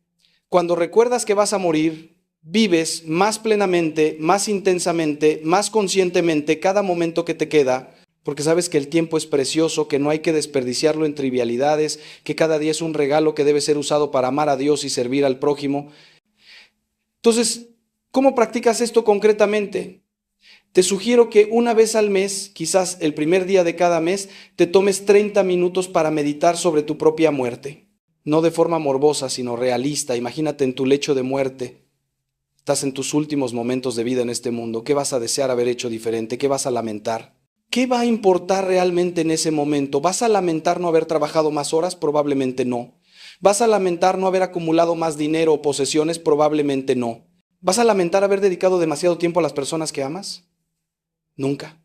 cuando recuerdas que vas a morir, vives más plenamente, más intensamente, más conscientemente cada momento que te queda, porque sabes que el tiempo es precioso, que no hay que desperdiciarlo en trivialidades, que cada día es un regalo que debe ser usado para amar a Dios y servir al prójimo. Entonces, ¿cómo practicas esto concretamente? Te sugiero que una vez al mes, quizás el primer día de cada mes, te tomes 30 minutos para meditar sobre tu propia muerte. No de forma morbosa, sino realista. Imagínate en tu lecho de muerte. Estás en tus últimos momentos de vida en este mundo. ¿Qué vas a desear haber hecho diferente? ¿Qué vas a lamentar? ¿Qué va a importar realmente en ese momento? ¿Vas a lamentar no haber trabajado más horas? Probablemente no. ¿Vas a lamentar no haber acumulado más dinero o posesiones? Probablemente no. ¿Vas a lamentar haber dedicado demasiado tiempo a las personas que amas? Nunca.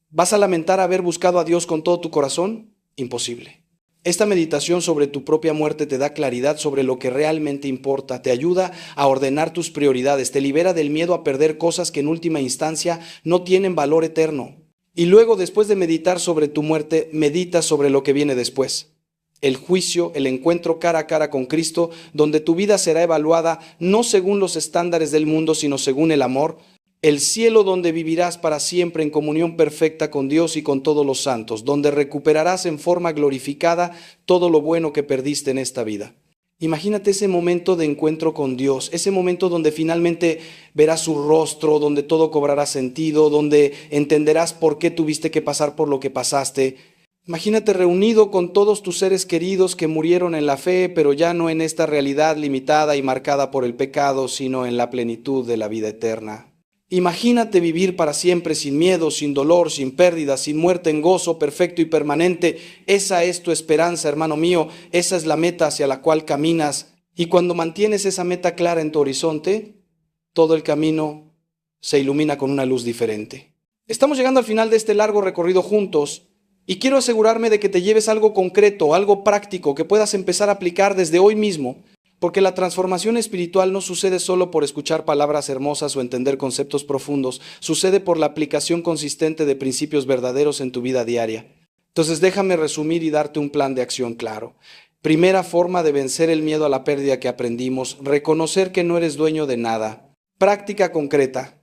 ¿Vas a lamentar haber buscado a Dios con todo tu corazón? Imposible. Esta meditación sobre tu propia muerte te da claridad sobre lo que realmente importa, te ayuda a ordenar tus prioridades, te libera del miedo a perder cosas que en última instancia no tienen valor eterno. Y luego, después de meditar sobre tu muerte, medita sobre lo que viene después. El juicio, el encuentro cara a cara con Cristo, donde tu vida será evaluada no según los estándares del mundo, sino según el amor. El cielo donde vivirás para siempre en comunión perfecta con Dios y con todos los santos, donde recuperarás en forma glorificada todo lo bueno que perdiste en esta vida. Imagínate ese momento de encuentro con Dios, ese momento donde finalmente verás su rostro, donde todo cobrará sentido, donde entenderás por qué tuviste que pasar por lo que pasaste. Imagínate reunido con todos tus seres queridos que murieron en la fe, pero ya no en esta realidad limitada y marcada por el pecado, sino en la plenitud de la vida eterna. Imagínate vivir para siempre sin miedo, sin dolor, sin pérdida, sin muerte, en gozo perfecto y permanente. Esa es tu esperanza, hermano mío. Esa es la meta hacia la cual caminas. Y cuando mantienes esa meta clara en tu horizonte, todo el camino se ilumina con una luz diferente. Estamos llegando al final de este largo recorrido juntos y quiero asegurarme de que te lleves algo concreto, algo práctico que puedas empezar a aplicar desde hoy mismo. Porque la transformación espiritual no sucede solo por escuchar palabras hermosas o entender conceptos profundos, sucede por la aplicación consistente de principios verdaderos en tu vida diaria. Entonces déjame resumir y darte un plan de acción claro. Primera forma de vencer el miedo a la pérdida que aprendimos, reconocer que no eres dueño de nada. Práctica concreta.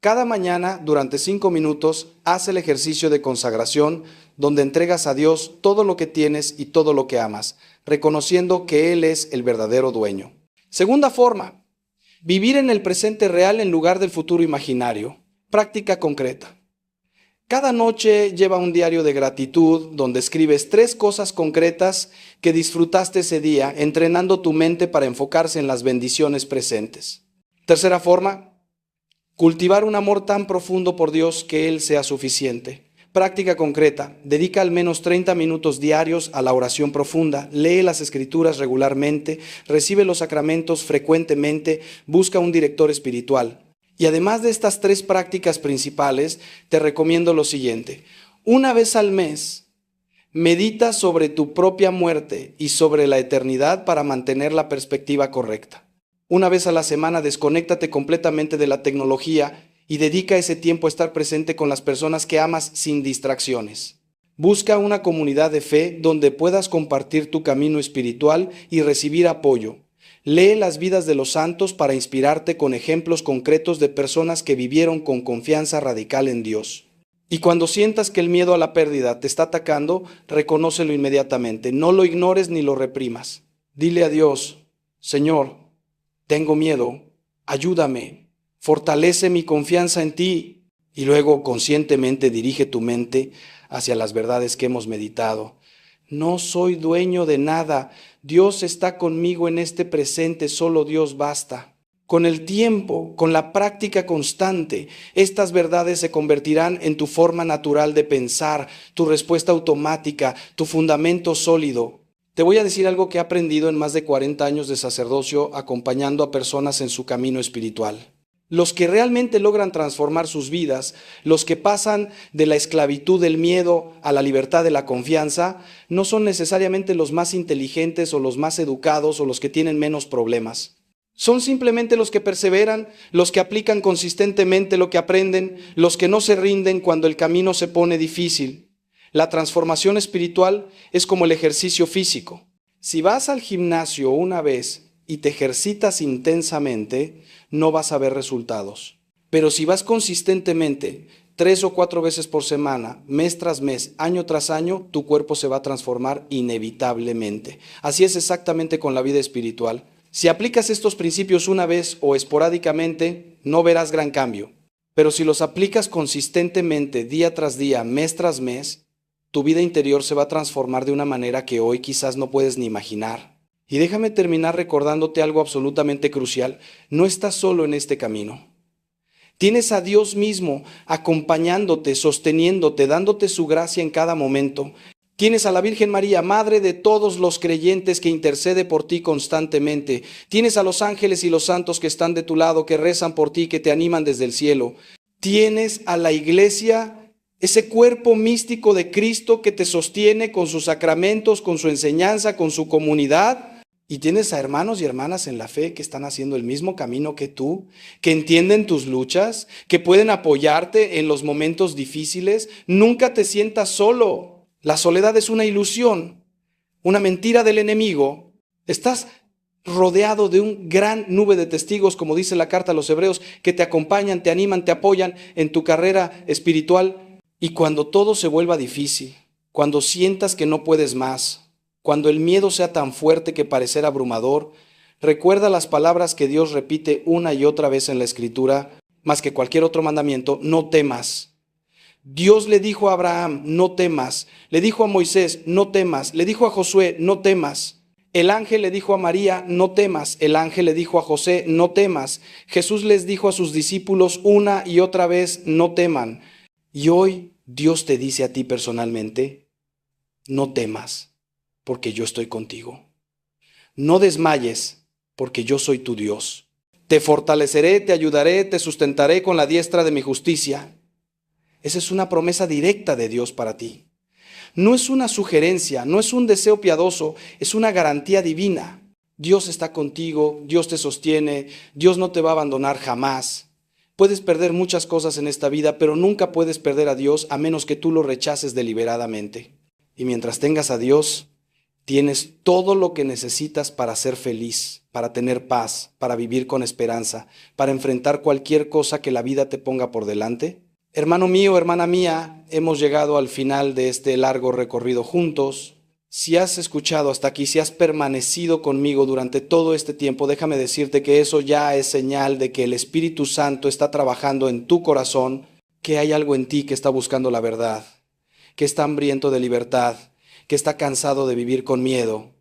Cada mañana, durante 5 minutos, haz el ejercicio de consagración, donde entregas a Dios todo lo que tienes y todo lo que amas, reconociendo que Él es el verdadero dueño. Segunda forma, vivir en el presente real en lugar del futuro imaginario. Práctica concreta. Cada noche lleva un diario de gratitud donde escribes 3 cosas concretas que disfrutaste ese día, entrenando tu mente para enfocarse en las bendiciones presentes. Tercera forma, cultivar un amor tan profundo por Dios que Él sea suficiente. Práctica concreta. Dedica al menos 30 minutos diarios a la oración profunda. Lee las Escrituras regularmente. Recibe los sacramentos frecuentemente. Busca un director espiritual. Y además de estas 3 prácticas principales, te recomiendo lo siguiente. Una vez al mes, medita sobre tu propia muerte y sobre la eternidad para mantener la perspectiva correcta. Una vez a la semana, desconéctate completamente de la tecnología y dedica ese tiempo a estar presente con las personas que amas sin distracciones. Busca una comunidad de fe donde puedas compartir tu camino espiritual y recibir apoyo. Lee las vidas de los santos para inspirarte con ejemplos concretos de personas que vivieron con confianza radical en Dios. Y cuando sientas que el miedo a la pérdida te está atacando, reconócelo inmediatamente. No lo ignores ni lo reprimas. Dile a Dios: Señor, tengo miedo, ayúdame, fortalece mi confianza en ti. Y luego conscientemente dirige tu mente hacia las verdades que hemos meditado. No soy dueño de nada. Dios está conmigo en este presente, solo Dios basta. Con el tiempo, con la práctica constante, estas verdades se convertirán en tu forma natural de pensar, tu respuesta automática, tu fundamento sólido. Te voy a decir algo que he aprendido en más de 40 años de sacerdocio acompañando a personas en su camino espiritual. Los que realmente logran transformar sus vidas, los que pasan de la esclavitud del miedo a la libertad de la confianza, no son necesariamente los más inteligentes o los más educados o los que tienen menos problemas. Son simplemente los que perseveran, los que aplican consistentemente lo que aprenden, los que no se rinden cuando el camino se pone difícil. La transformación espiritual es como el ejercicio físico. Si vas al gimnasio una vez y te ejercitas intensamente, no vas a ver resultados. Pero si vas consistentemente 3 o 4 veces por semana, mes tras mes, año tras año, tu cuerpo se va a transformar inevitablemente. Así es exactamente con la vida espiritual. Si aplicas estos principios una vez o esporádicamente, no verás gran cambio. Pero si los aplicas consistentemente, día tras día, mes tras mes, tu vida interior se va a transformar de una manera que hoy quizás no puedes ni imaginar. Y déjame terminar recordándote algo absolutamente crucial. No estás solo en este camino. Tienes a Dios mismo acompañándote, sosteniéndote, dándote su gracia en cada momento. Tienes a la Virgen María, Madre de todos los creyentes, que intercede por ti constantemente. Tienes a los ángeles y los santos que están de tu lado, que rezan por ti, que te animan desde el cielo. Tienes a la Iglesia, ese cuerpo místico de Cristo que te sostiene con sus sacramentos, con su enseñanza, con su comunidad. Y tienes a hermanos y hermanas en la fe que están haciendo el mismo camino que tú, que entienden tus luchas, que pueden apoyarte en los momentos difíciles. Nunca te sientas solo. La soledad es una ilusión, una mentira del enemigo. Estás rodeado de un gran nube de testigos, como dice la carta a los Hebreos, que te acompañan, te animan, te apoyan en tu carrera espiritual. Y cuando todo se vuelva difícil, cuando sientas que no puedes más, cuando el miedo sea tan fuerte que parecerá abrumador, recuerda las palabras que Dios repite una y otra vez en la Escritura, más que cualquier otro mandamiento: no temas. Dios le dijo a Abraham: no temas. Le dijo a Moisés: no temas. Le dijo a Josué: no temas. El ángel le dijo a María: no temas. El ángel le dijo a José: no temas. Jesús les dijo a sus discípulos una y otra vez: no teman. Y hoy Dios te dice a ti personalmente: no temas, porque yo estoy contigo. No desmayes, porque yo soy tu Dios. Te fortaleceré, te ayudaré, te sustentaré con la diestra de mi justicia. Esa es una promesa directa de Dios para ti. No es una sugerencia, no es un deseo piadoso, es una garantía divina. Dios está contigo, Dios te sostiene, Dios no te va a abandonar jamás. Puedes perder muchas cosas en esta vida, pero nunca puedes perder a Dios a menos que tú lo rechaces deliberadamente. Y mientras tengas a Dios, tienes todo lo que necesitas para ser feliz, para tener paz, para vivir con esperanza, para enfrentar cualquier cosa que la vida te ponga por delante. Hermano mío, hermana mía, hemos llegado al final de este largo recorrido juntos. Si has escuchado hasta aquí, si has permanecido conmigo durante todo este tiempo, déjame decirte que eso ya es señal de que el Espíritu Santo está trabajando en tu corazón, que hay algo en ti que está buscando la verdad, que está hambriento de libertad, que está cansado de vivir con miedo.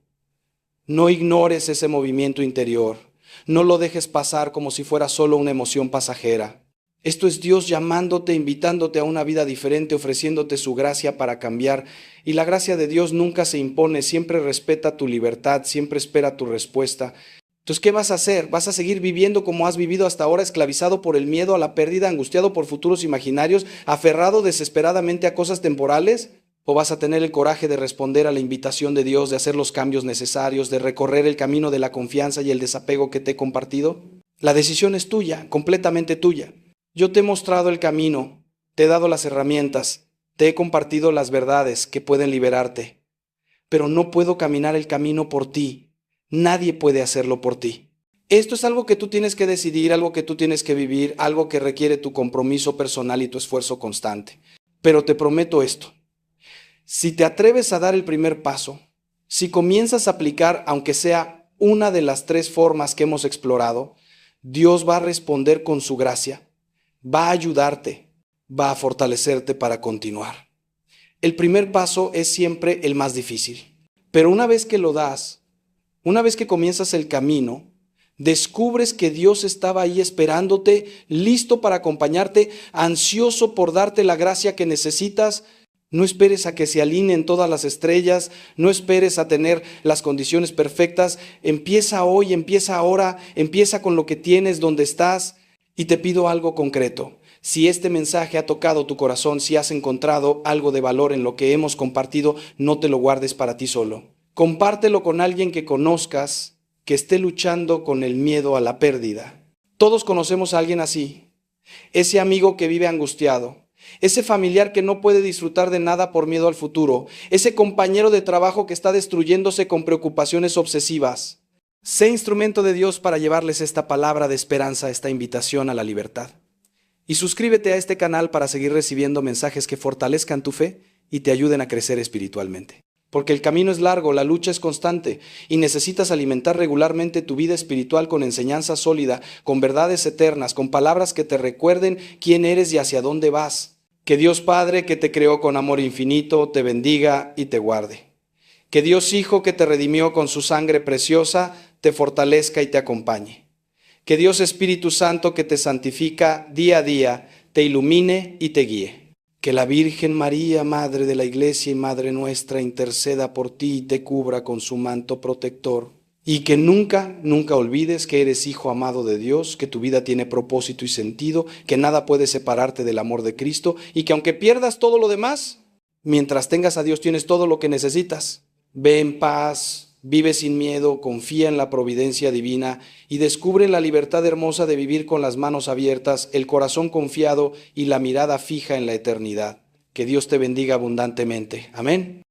No ignores ese movimiento interior. No lo dejes pasar como si fuera solo una emoción pasajera. Esto es Dios llamándote, invitándote a una vida diferente, ofreciéndote su gracia para cambiar. Y la gracia de Dios nunca se impone, siempre respeta tu libertad, siempre espera tu respuesta. Entonces, ¿qué vas a hacer? ¿Vas a seguir viviendo como has vivido hasta ahora, esclavizado por el miedo a la pérdida, angustiado por futuros imaginarios, aferrado desesperadamente a cosas temporales? ¿O vas a tener el coraje de responder a la invitación de Dios, de hacer los cambios necesarios, de recorrer el camino de la confianza y el desapego que te he compartido? La decisión es tuya, completamente tuya. Yo te he mostrado el camino, te he dado las herramientas, te he compartido las verdades que pueden liberarte, pero no puedo caminar el camino por ti. Nadie puede hacerlo por ti. Esto es algo que tú tienes que decidir, algo que tú tienes que vivir, algo que requiere tu compromiso personal y tu esfuerzo constante. Pero te prometo esto: si te atreves a dar el primer paso, si comienzas a aplicar, aunque sea una de las 3 formas que hemos explorado, Dios va a responder con su gracia. Va a ayudarte, va a fortalecerte para continuar. El primer paso es siempre el más difícil, pero una vez que lo das, una vez que comienzas el camino, descubres que Dios estaba ahí esperándote, listo para acompañarte, ansioso por darte la gracia que necesitas. No esperes a que se alineen todas las estrellas, no esperes a tener las condiciones perfectas. Empieza hoy, empieza ahora, empieza con lo que tienes, donde estás. Y te pido algo concreto: si este mensaje ha tocado tu corazón, si has encontrado algo de valor en lo que hemos compartido, no te lo guardes para ti solo. Compártelo con alguien que conozcas, que esté luchando con el miedo a la pérdida. Todos conocemos a alguien así. Ese amigo que vive angustiado, ese familiar que no puede disfrutar de nada por miedo al futuro, ese compañero de trabajo que está destruyéndose con preocupaciones obsesivas. Sé instrumento de Dios para llevarles esta palabra de esperanza, esta invitación a la libertad. Y suscríbete a este canal para seguir recibiendo mensajes que fortalezcan tu fe y te ayuden a crecer espiritualmente. Porque el camino es largo, la lucha es constante y necesitas alimentar regularmente tu vida espiritual con enseñanza sólida, con verdades eternas, con palabras que te recuerden quién eres y hacia dónde vas. Que Dios Padre, que te creó con amor infinito, te bendiga y te guarde. Que Dios Hijo, que te redimió con su sangre preciosa, te fortalezca y te acompañe. Que Dios Espíritu Santo, que te santifica día a día, te ilumine y te guíe. Que la Virgen María, Madre de la Iglesia y Madre nuestra, interceda por ti y te cubra con su manto protector. Y que nunca, nunca olvides que eres hijo amado de Dios, que tu vida tiene propósito y sentido, que nada puede separarte del amor de Cristo y que aunque pierdas todo lo demás, mientras tengas a Dios tienes todo lo que necesitas. Ve en paz, vive sin miedo, confía en la providencia divina y descubre la libertad hermosa de vivir con las manos abiertas, el corazón confiado y la mirada fija en la eternidad. Que Dios te bendiga abundantemente. Amén.